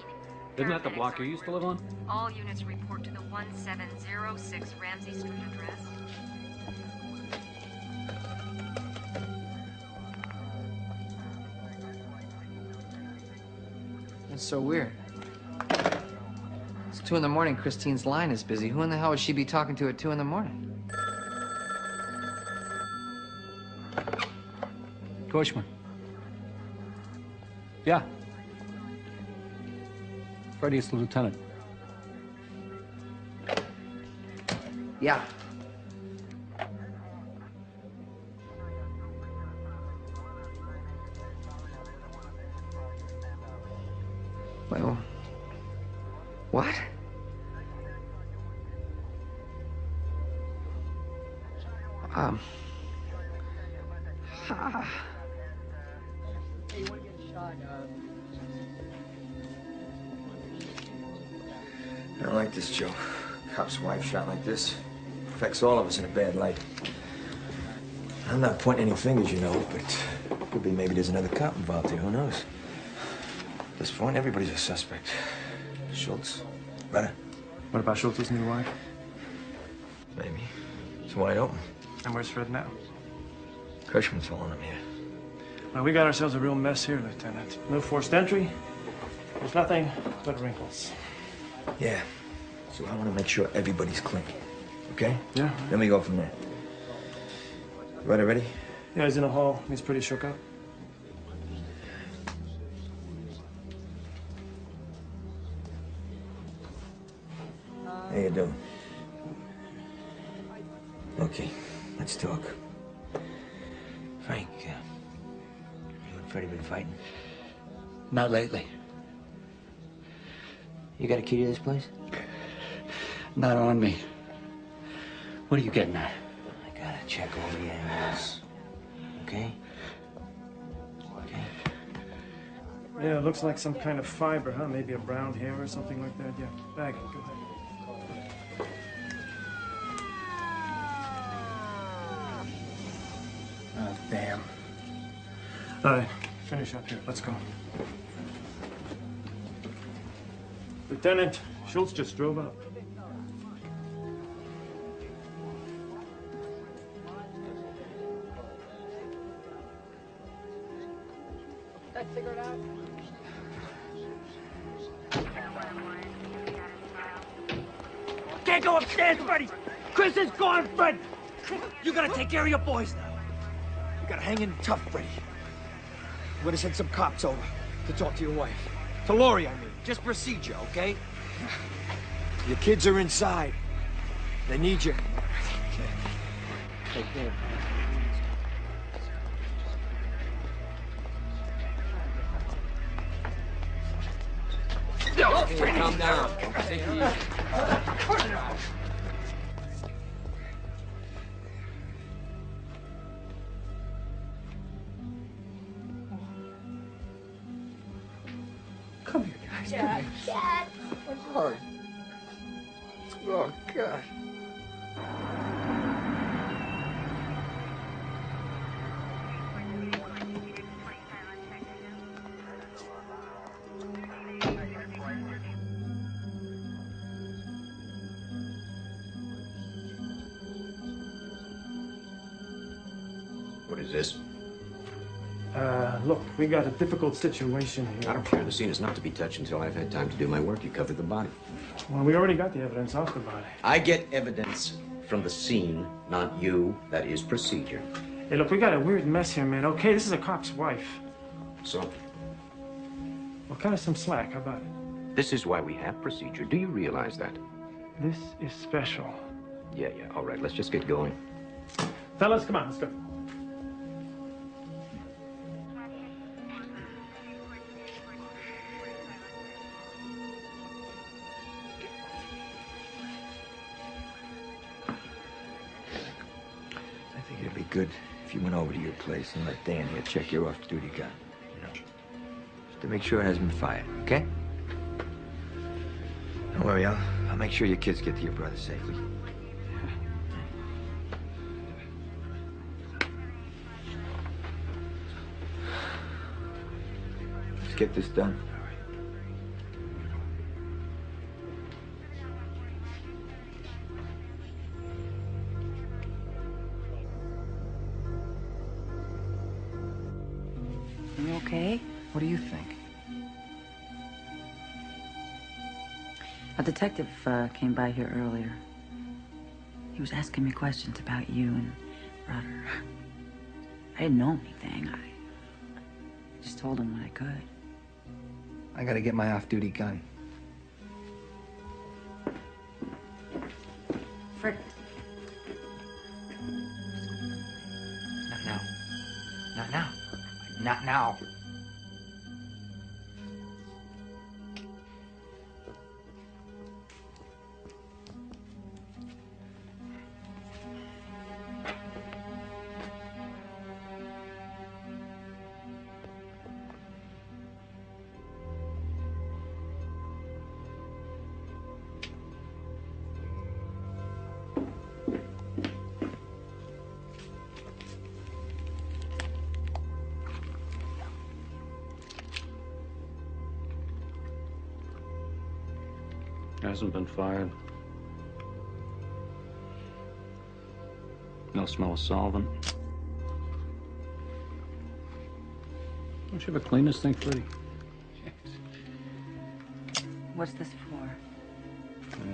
S3: Isn't that the block you used to live on?
S1: All units report to the 1706 Ramsey Street address.
S15: It's so weird. It's 2 in the morning. Christine's line is busy. Who in the hell would she be talking to at 2 in the morning?
S3: Cushman. Yeah. Freddie, it's the lieutenant.
S15: Yeah. Well, what?
S2: Hey, you want to get a shot?
S16: I don't like this, Joe. Cop's wife shot like this. Affects all of us in a bad light. I'm not pointing any fingers, you know, but could be maybe there's another cop involved here. Who knows? At this point, everybody's a suspect. Schultz. Better?
S21: What about Schultz's new wife?
S16: Maybe. It's wide open.
S21: And where's Fred now?
S16: Cushman's following him here.
S21: Well, we got ourselves a real mess here, Lieutenant. No forced entry. There's nothing but wrinkles.
S16: Yeah. So I want to make sure everybody's clean. Okay?
S21: Yeah.
S16: Then we go from there. Ready, ready?
S21: Yeah, he's in the hall. He's pretty shook up.
S16: How you doing? Okay, let's talk. Frank, you and Freddie been fighting?
S17: Not lately. You got a key to this place? Not on me. What are you getting at?
S16: I gotta check all the angles. Okay? Okay?
S21: Yeah, it looks like some kind of fiber, huh? Maybe a brown hair or something like that. Yeah, bag it. Go ahead.
S16: Oh, damn.
S21: All right, finish up here. Let's go. Lieutenant, Schultz just drove up.
S22: That cigarette out?
S14: Can't go upstairs, Freddie! Chris is gone, Fred! You gotta take care of your boys now. You gotta hang in tough, Freddie.
S16: I'm gonna send some cops over to talk to your wife. To Lori, I mean. Just procedure, okay? Your kids are inside. They need you. Take care.
S14: Hey, calm down. Take it easy.
S16: Come here, guys.
S14: Dad,
S16: Dad. I'm hard. Oh, God.
S8: What is this?
S9: Look, we got a difficult situation here.
S8: I don't care. The scene is not to be touched until I've had time to do my work. You covered the body.
S9: Well, we already got the evidence off the body.
S8: I get evidence from the scene, not you. That is procedure.
S9: Hey, look, we got a weird mess here, man. Okay, this is a cop's wife.
S8: So,
S9: Well, cut us some slack. How about it?
S8: this is why we have procedure. Do you realize that?
S9: This is special.
S8: Yeah. All right, let's just get going.
S9: Fellas, come on, let's go.
S16: I think it'd be good if you went over to your place and let Dan here check your off-duty gun. You know, just to make sure it hasn't been fired, okay? Don't worry, I'll make sure your kids get to your brother safely. Let's get this done.
S18: Are you okay?
S15: What do you think?
S18: A detective came by here earlier. He was asking me questions about you and Rudder. I didn't know anything. I just told him what I could.
S15: I gotta get my off-duty gun.
S18: Frick.
S15: Not now. Not now. Not now.
S3: Hasn't been fired. No smell of solvent. Don't you ever clean this thing, Freddie?
S18: What's this for?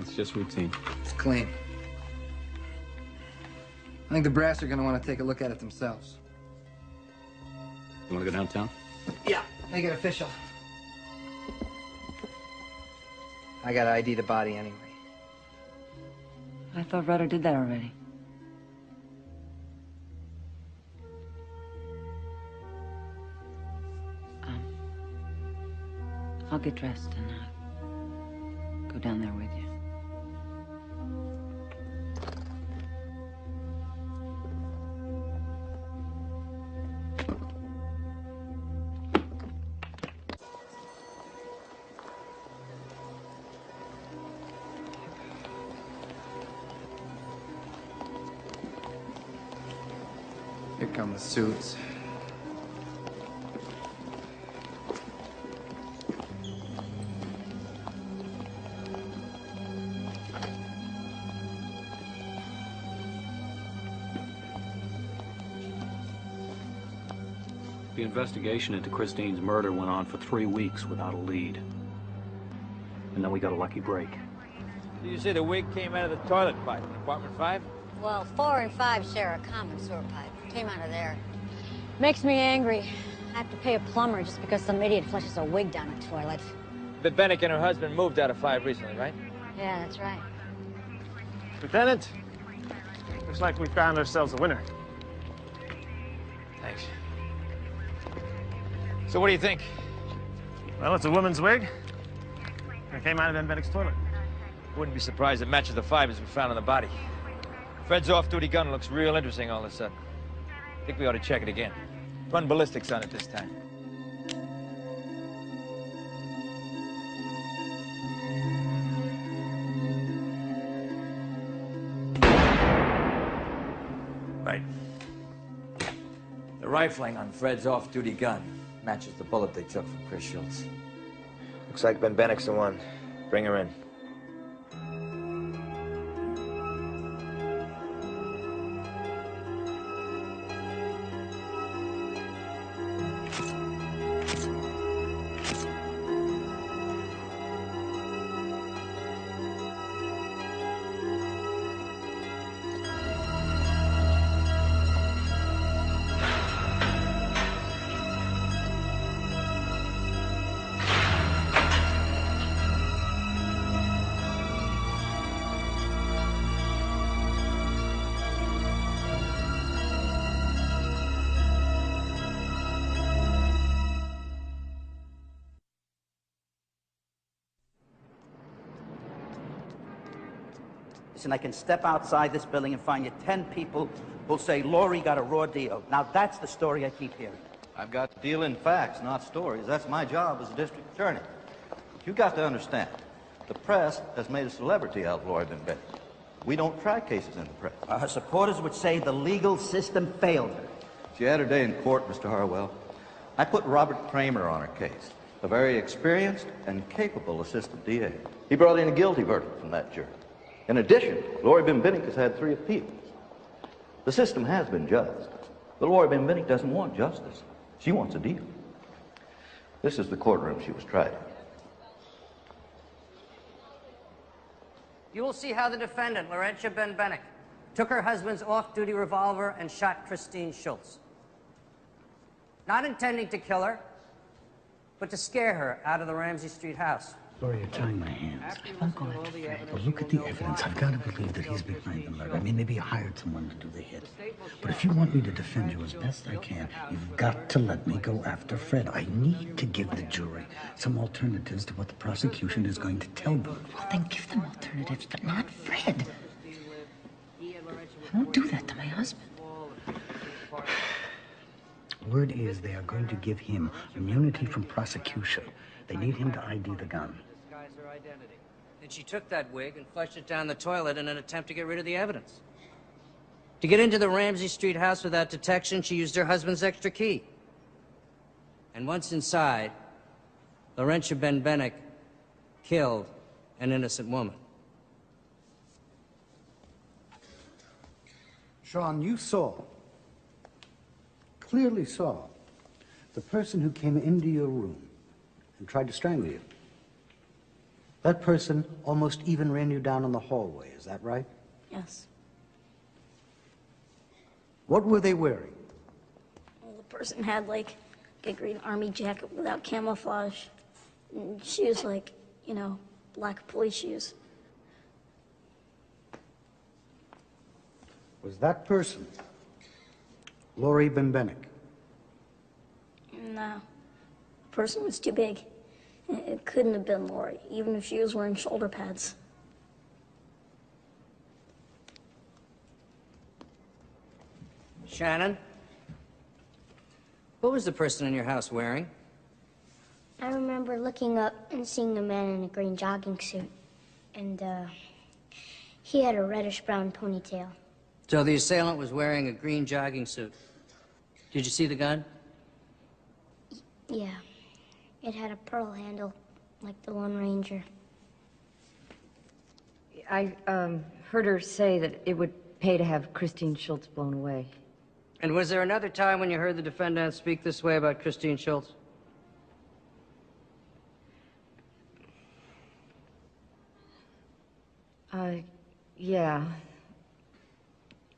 S3: It's just routine.
S15: It's clean. I think the brass are gonna want to take a look at it themselves.
S3: You want to go downtown?
S15: Yeah, make it official. I gotta ID the body anyway.
S18: I thought Rudder did that already. I'll get dressed and go down there with you.
S15: Here come the suits.
S3: The investigation into Christine's murder went on for 3 weeks without a lead. And then we got a lucky break.
S12: You say the wig came out of the toilet pipe, apartment 5?
S23: Well, 4 and 5 share a common sewer pipe. Came out of there. Makes me angry.
S10: I have to pay a plumber just because some idiot flushes a wig down a toilet.
S13: Bembenek and her husband moved out of 5 recently, right?
S10: Yeah, that's right.
S9: Lieutenant, looks like we found ourselves a winner.
S13: Thanks. So what do you think?
S9: Well, it's a woman's wig. It came out of Bembenek's toilet.
S13: Wouldn't be surprised it matches the fibers we found on the body. Fred's off-duty gun looks real interesting all of a sudden. I think we ought to check it again. Run ballistics on it this time. Right. The rifling on Fred's off-duty gun matches the bullet they took from Chris Schultz.
S16: Looks like Bembenek's the one. Bring her in.
S4: Listen, I can step outside this building and find you 10 people who'll say Laurie got a raw deal. Now, that's the story I keep hearing.
S23: I've got dealing facts, not stories. That's my job as a district attorney. But you got to understand, the press has made a celebrity out of Laurie Bembenek. We don't try cases in the press.
S4: Her supporters would say the legal system failed her.
S23: She had her day in court, Mr. Harwell. I put Robert Kramer on her case, a very experienced and capable assistant DA. He brought in a guilty verdict from that jury. In addition, Laurie Bembenek has had 3 appeals. The system has been just, but Laurie Bembenek doesn't want justice. She wants a deal. This is the courtroom she was tried in.
S24: You will see how the defendant, Laurentia Bembenek, took her husband's off-duty revolver and shot Christine Schultz. Not intending to kill her, but to scare her out of the Ramsey Street house.
S25: Laurie, you're tying my hands. I won't go after Fred. But look at the evidence. I've got to believe that he's behind the murder. I mean, maybe he hired someone to do the hit. But if you want me to defend you as best I can, you've got to let me go after Fred. I need to give the jury some alternatives to what the prosecution is going to tell them.
S18: Well, then give them alternatives, but not Fred. I won't do that to my husband.
S25: Word is they are going to give him immunity from prosecution. They need him to ID the gun.
S24: Her identity. And she took that wig and flushed it down the toilet in an attempt to get rid of the evidence. To get into the Ramsey Street house without detection, she used her husband's extra key. And once inside, Laurentia Bembenek killed an innocent woman.
S25: Sean, you clearly saw, the person who came into your room and tried to strangle you. That person almost even ran you down in the hallway, is that right?
S10: Yes.
S25: What were they wearing?
S10: Well, the person had, like, a green army jacket without camouflage. And shoes like, you know, black police shoes.
S25: Was that person Laurie Bembenek?
S10: No. The person was too big. It couldn't have been Laurie, even if she was wearing shoulder pads.
S24: Shannon? What was the person in your house wearing?
S11: I remember looking up and seeing a man in a green jogging suit. And, he had a reddish-brown ponytail.
S24: So the assailant was wearing a green jogging suit. Did you see the gun?
S11: Yeah. It had a pearl handle, like the Lone Ranger.
S5: I heard her say that it would pay to have Christine Schultz blown away.
S24: And was there another time when you heard the defendant speak this way about Christine Schultz?
S5: Yeah.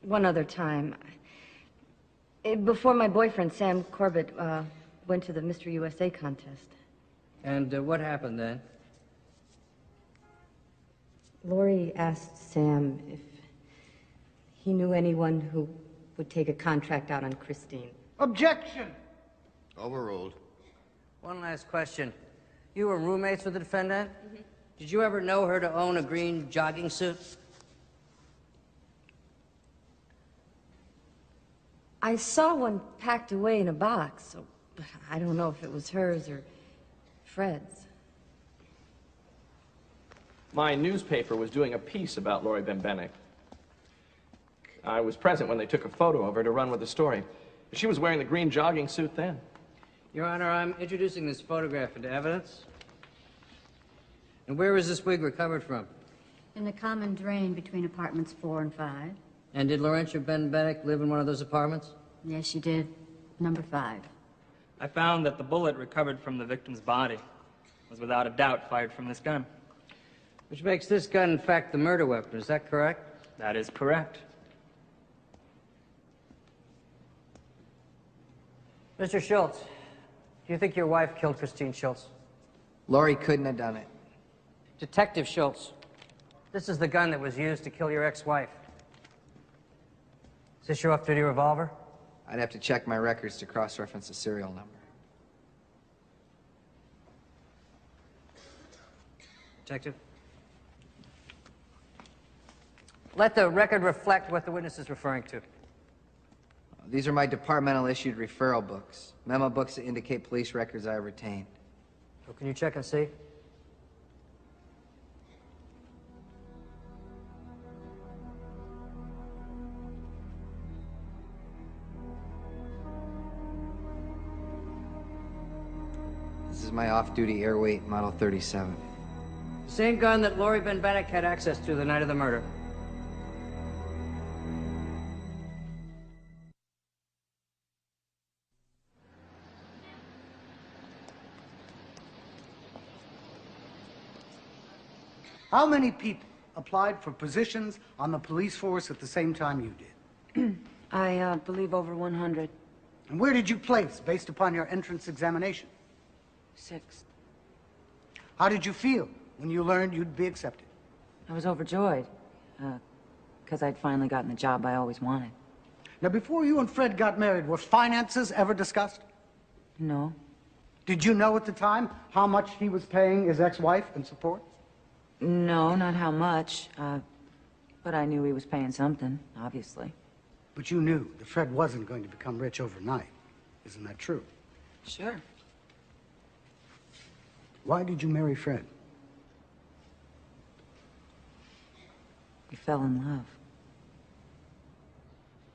S5: One other time. Before my boyfriend, Sam Corbett, went to the Mr. USA contest.
S24: And what happened then?
S5: Lori asked Sam if he knew anyone who would take a contract out on Christine.
S12: Objection!
S8: Overruled.
S24: One last question. You were roommates with the defendant? Mm-hmm. Did you ever know her to own a green jogging suit?
S5: I saw one packed away in a box, but I don't know if it was hers or Fred's.
S9: My newspaper was doing a piece about Lori Bembenek. I was present when they took a photo of her to run with the story. She was wearing the green jogging suit then.
S24: Your Honor, I'm introducing this photograph into evidence. And where was this wig recovered from?
S1: In the common drain between apartments 4 and 5.
S24: And did Laurentia Bembenek live in one of those apartments?
S1: Yes, she did. Number 5.
S6: I found that the bullet recovered from the victim's body was without a doubt fired from this gun.
S24: Which makes this gun, in fact, the murder weapon. Is that correct?
S6: That is correct.
S24: Mr. Schultz, do you think your wife killed Christine Schultz?
S15: Lori couldn't have done it.
S24: Detective Schultz, this is the gun that was used to kill your ex-wife. Is this your off-duty revolver?
S15: I'd have to check my records to cross-reference the serial number.
S24: Detective? Let the record reflect what the witness is referring to.
S15: These are my departmental issued referral books. Memo books that indicate police records I have retained.
S24: So can you check and see?
S15: This is my off-duty airweight Model 37.
S24: The same gun that Lori Bembenek had access to the night of the murder.
S12: How many people applied for positions on the police force at the same time you did?
S18: I believe over 100.
S12: And where did you place based upon your entrance examination?
S18: 6th.
S12: How did you feel when you learned you'd be accepted?
S18: I was overjoyed, because I'd finally gotten the job I always wanted.
S12: Now, before you and Fred got married, were finances ever discussed?
S18: No.
S12: Did you know at the time how much he was paying his ex-wife in support?
S18: No, not how much, but I knew he was paying something, obviously.
S12: But you knew that Fred wasn't going to become rich overnight. Isn't that true?
S18: Sure.
S12: Why did you marry Fred?
S18: We fell in love.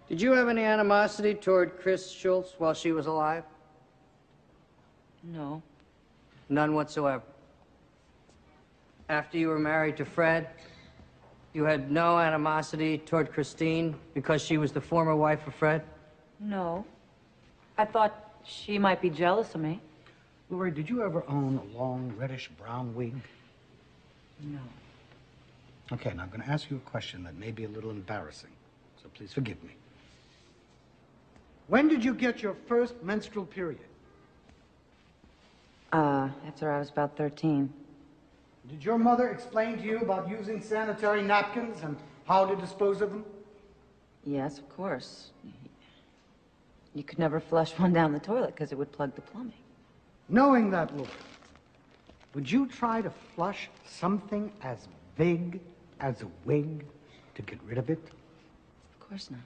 S24: Did you have any animosity toward Chris Schultz while she was alive?
S18: No.
S24: None whatsoever. After you were married to Fred, you had no animosity toward Christine because she was the former wife of Fred?
S18: No. I thought she might be jealous of me.
S12: Lori, did you ever own a long, reddish-brown wig?
S18: No.
S12: Okay, now I'm going to ask you a question that may be a little embarrassing, so please forgive me. When did you get your first menstrual period?
S18: After I was about 13.
S12: Did your mother explain to you about using sanitary napkins and how to dispose of them?
S18: Yes, of course. You could never flush one down the toilet because it would plug the plumbing.
S12: Knowing that, Lord, would you try to flush something as big as a wig to get rid of it?
S18: Of course not.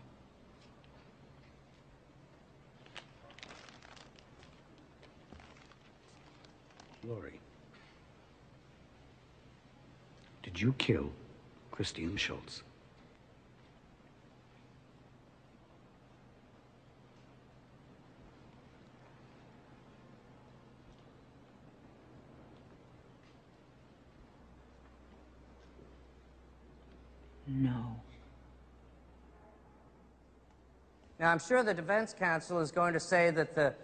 S12: Lori, did you kill Christine Schultz?
S18: No.
S24: Now, I'm sure the defense counsel is going to say that the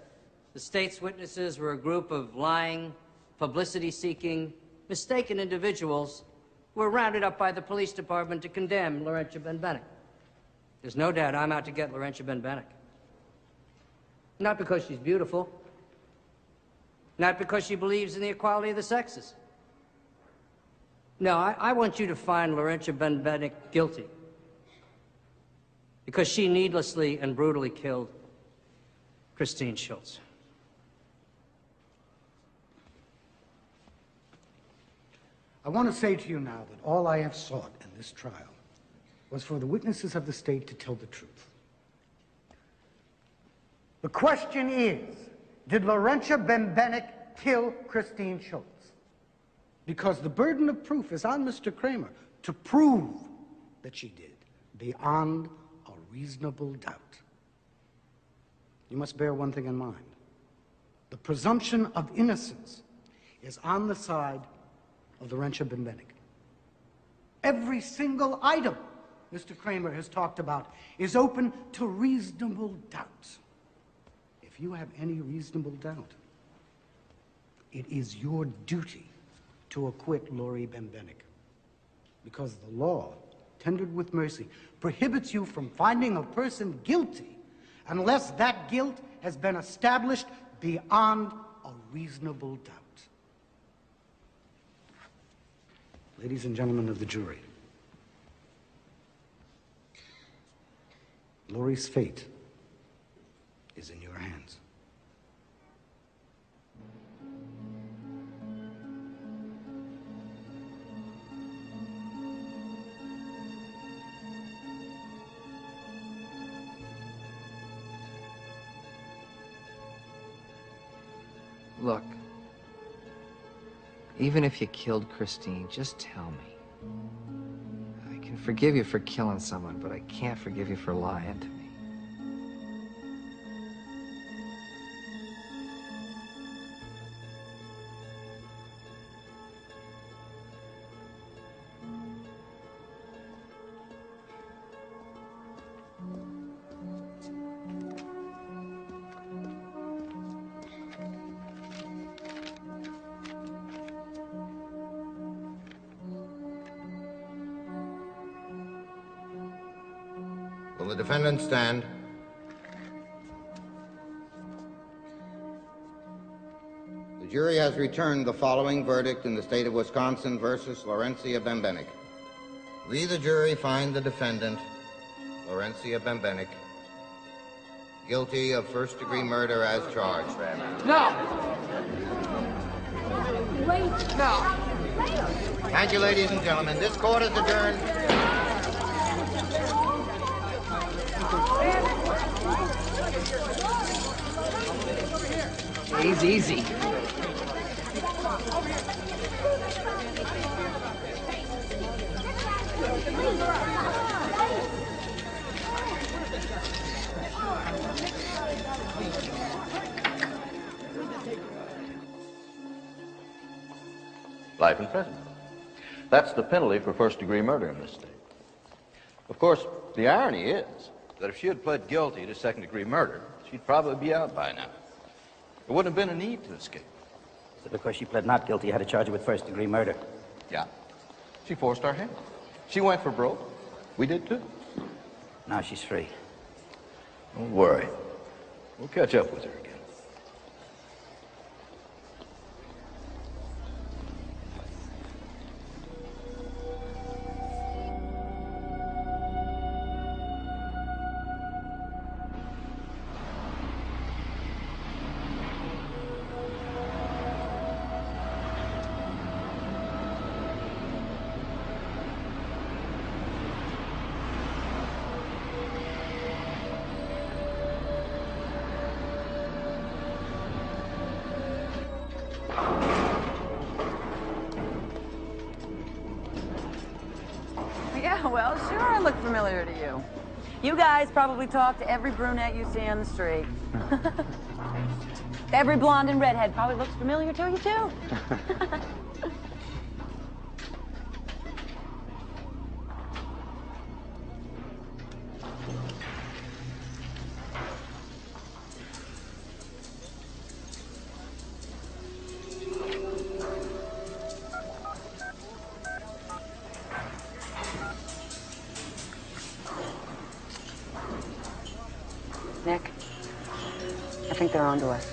S24: state's witnesses were a group of lying, publicity-seeking, mistaken individuals who were rounded up by the police department to condemn Laurentia Bembenek. There's no doubt I'm out to get Laurentia Bembenek. Not because she's beautiful, Not because she believes in the equality of the sexes. No, I want you to find Laurentia Bembenek guilty. Because she needlessly and brutally killed Christine Schultz.
S2: I want to say to you now that all I have sought in this trial was for the witnesses of the state to tell the truth. The question is, did Laurentia Bembenek kill Christine Schultz? Because the burden of proof is on Mr. Kramer to prove that she did, beyond a reasonable doubt. You must bear one thing in mind. The presumption of innocence is on the side of Laurentia Bembenek. Every single item Mr. Kramer has talked about is open to reasonable doubt. If you have any reasonable doubt, it is your duty to acquit Laurie Bembenek, because the law, tendered with mercy, prohibits you from finding a person guilty unless that guilt has been established beyond a reasonable doubt. Ladies and gentlemen of the jury, Laurie's fate is in your hands.
S15: Look, even if you killed Christine, just tell me. I can forgive you for killing someone, but I can't forgive you for lying to me.
S7: Will the defendant stand? The jury has returned the following verdict in the state of Wisconsin versus Laurentia Bembenek. We, the jury, find the defendant, Laurentia Bembenek, guilty of first-degree murder as charged.
S14: No!
S10: Wait.
S14: No!
S7: Thank you, ladies and gentlemen. This court is adjourned.
S15: He's easy.
S23: Life in prison. That's the penalty for first-degree murder in this state. Of course, the irony is that if she had pled guilty to second-degree murder, she'd probably be out by now. There wouldn't have been a need to escape.
S4: So because she pled not guilty, you had to charge her with first-degree murder.
S23: Yeah. She forced our hand. She went for broke. We did too.
S4: Now she's free.
S23: Don't worry. We'll catch up with her again.
S18: Yeah, well, sure, I look familiar to you. You guys probably talk to every brunette you see on the street. Every blonde and redhead probably looks familiar to you, too. Nick, I think they're onto us.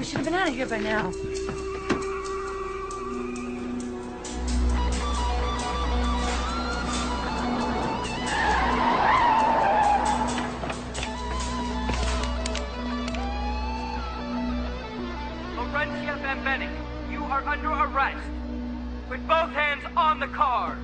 S5: should have been out of here by now.
S14: Laurencia Bembenek, you are under arrest. With both hands on the car.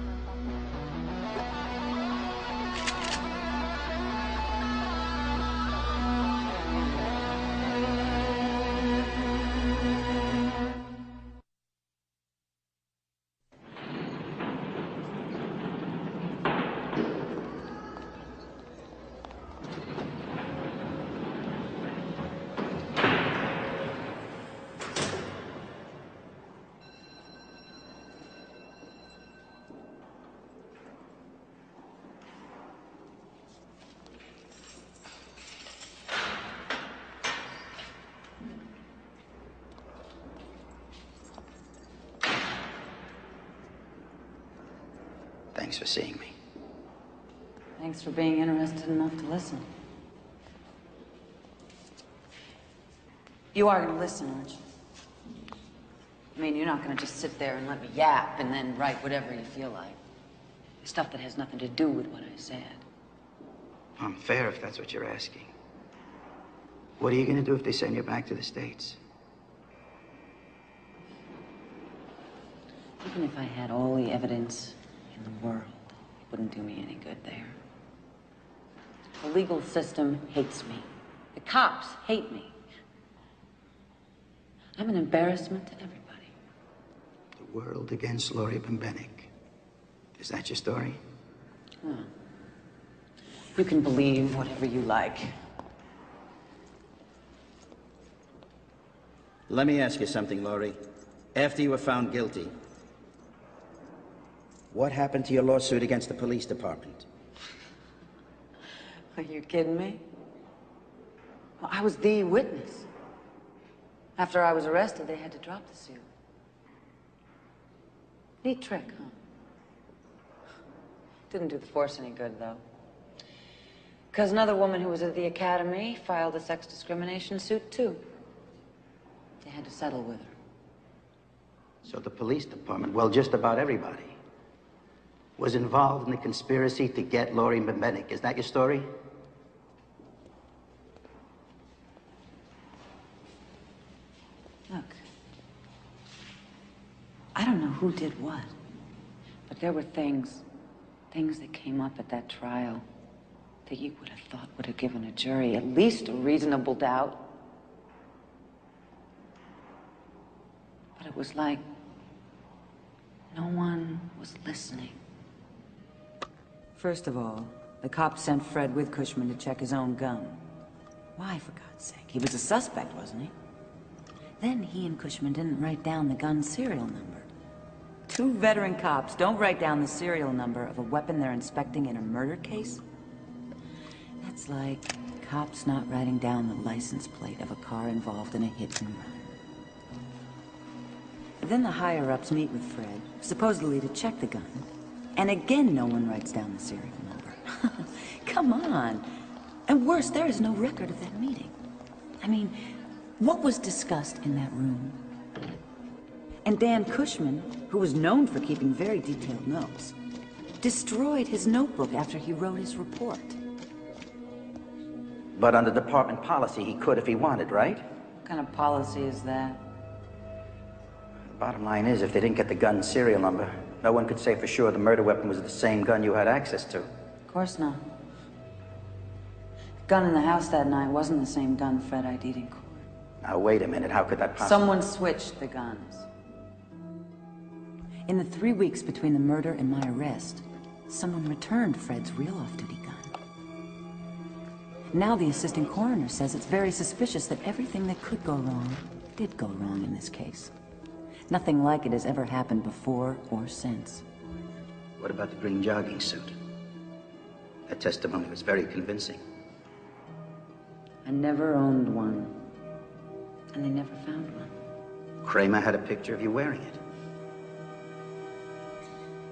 S4: Thanks for seeing me.
S18: Thanks for being interested enough to listen. You are going to listen, aren't you? I mean, you're not going to just sit there and let me yap and then write whatever you feel like. Stuff that has nothing to do with what I said.
S4: Unfair if that's what you're asking. What are you going to do if they send you back to the States?
S18: Even if I had all the evidence in the world, it wouldn't do me any good there. The legal system hates me. The cops hate me. I'm an embarrassment to everybody.
S4: The world against Laurie Bembenek. Is that your story?
S18: Well, you can believe whatever you like.
S4: Let me ask you something, Laurie. After you were found guilty, what happened to your lawsuit against the police department?
S18: Are you kidding me? Well, I was the witness. After I was arrested, they had to drop the suit. Neat trick, huh? Didn't do the force any good, though. Because another woman who was at the academy filed a sex discrimination suit, too. They had to settle with her.
S4: So the police department, well, just about everybody, was involved in the conspiracy to get Laurie Bembenek. Is that your story?
S18: Look, I don't know who did what, but there were things that came up at that trial that you would have thought would have given a jury at least a reasonable doubt. But it was like no one was listening. First of all, the cops sent Fred with Cushman to check his own gun. Why, for God's sake? He was a suspect, wasn't he? Then he and Cushman didn't write down the gun's serial number. Two veteran cops don't write down the serial number of a weapon they're inspecting in a murder case? That's like cops not writing down the license plate of a car involved in a hit and run. Then the higher-ups meet with Fred, supposedly to check the gun. And again, no one writes down the serial number. Come on. And worse, there is no record of that meeting. I mean, what was discussed in that room? And Dan Cushman, who was known for keeping very detailed notes, destroyed his notebook after he wrote his report.
S4: But under department policy, he could if he wanted, right?
S18: What kind of policy is that?
S4: The bottom line is, if they didn't get the gun serial number, no one could say for sure the murder weapon was the same gun you had access to.
S18: Of course not. The gun in the house that night wasn't the same gun Fred ID'd in court.
S4: Now, wait a minute. How could that possibly...
S18: Someone switched the guns. In the 3 weeks between the murder and my arrest, someone returned Fred's real off-duty gun. Now the assistant coroner says it's very suspicious that everything that could go wrong did go wrong in this case. Nothing like it has ever happened before or since.
S4: What about the green jogging suit? That testimony was very convincing.
S18: I never owned one. And they never found one.
S4: Kramer had a picture of you wearing it.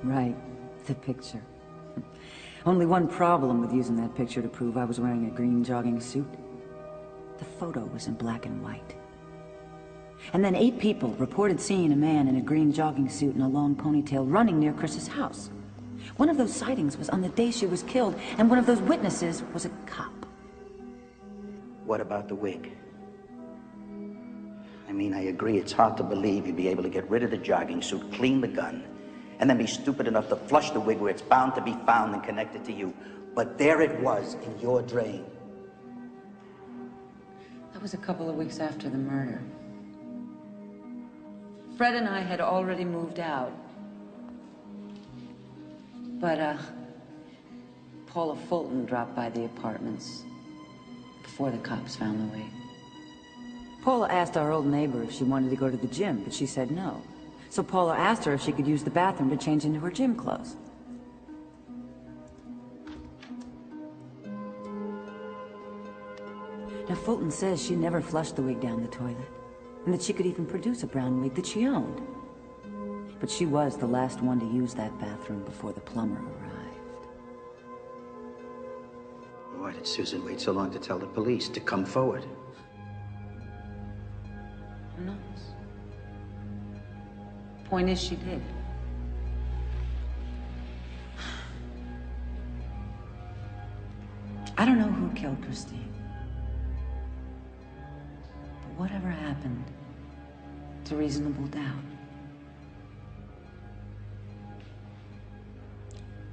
S18: Right, the picture. Only one problem with using that picture to prove I was wearing a green jogging suit. The photo was in black and white. And then 8 people reported seeing a man in a green jogging suit and a long ponytail running near Chris's house. One of those sightings was on the day she was killed, and one of those witnesses was a cop.
S4: What about the wig? I mean, I agree it's hard to believe you'd be able to get rid of the jogging suit, clean the gun, and then be stupid enough to flush the wig where it's bound to be found and connected to you. But there it was in your drain.
S18: That was a couple of weeks after the murder. Fred and I had already moved out. But, Paula Fulton dropped by the apartments before the cops found the wig. Paula asked our old neighbor if she wanted to go to the gym, but she said no. So Paula asked her if she could use the bathroom to change into her gym clothes. Now, Fulton says she never flushed the wig down the toilet, and that she could even produce a brown wig that she owned. But she was the last one to use that bathroom before the plumber arrived.
S4: Why did Susan wait so long to tell the police to come forward?
S18: Who knows? Point is, she did. I don't know who killed Christine. But whatever happened, it's a reasonable doubt.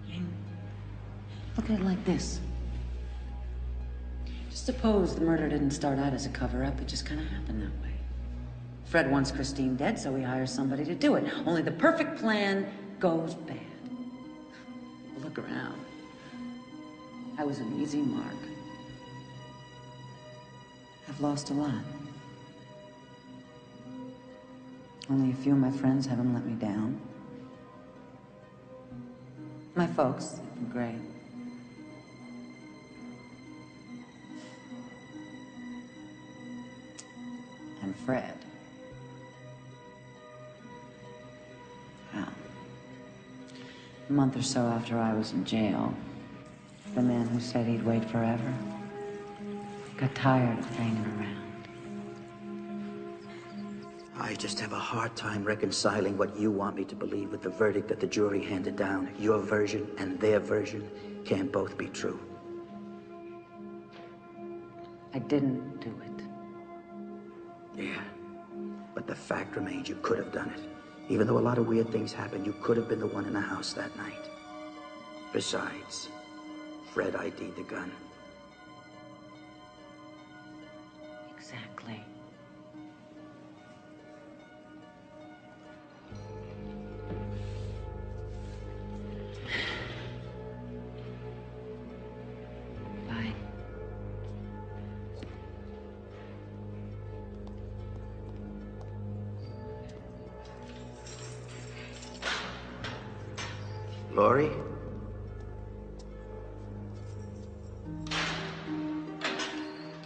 S18: I mean, look at it like this. Just suppose the murder didn't start out as a cover-up, it just kind of happened that way. Fred wants Christine dead, so he hires somebody to do it. Only the perfect plan goes bad. Look around. I was an easy mark. I've lost a lot. Only a few of my friends haven't let me down. My folks have been great. And Fred. Well, a month or so after I was in jail, the man who said he'd wait forever got tired of hanging around.
S4: I just have a hard time reconciling what you want me to believe with the verdict that the jury handed down. Your version and their version can't both be true.
S18: I didn't do it.
S4: Yeah, but the fact remains you could have done it. Even though a lot of weird things happened, you could have been the one in the house that night. Besides, Fred ID'd the gun.
S18: Exactly. Bye.
S4: Laurie?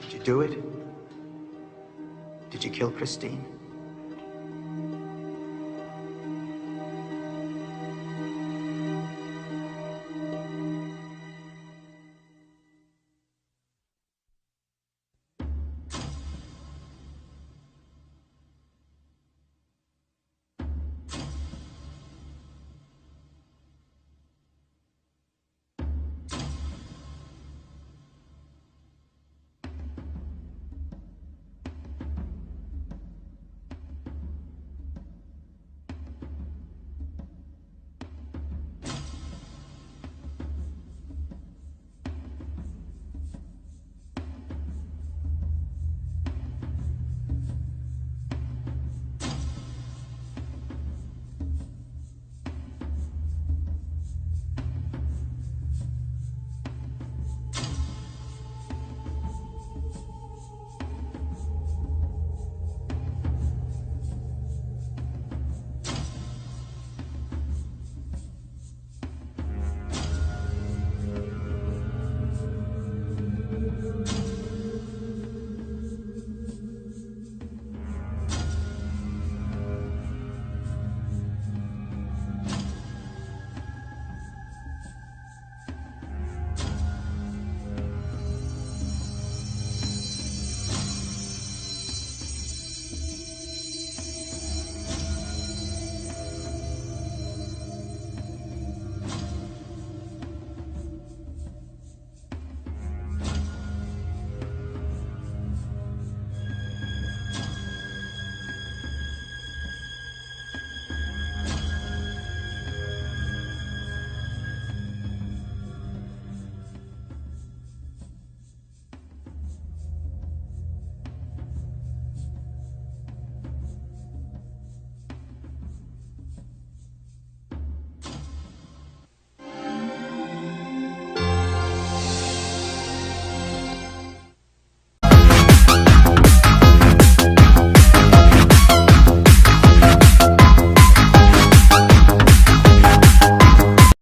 S4: Did you do it? Did you kill Christine?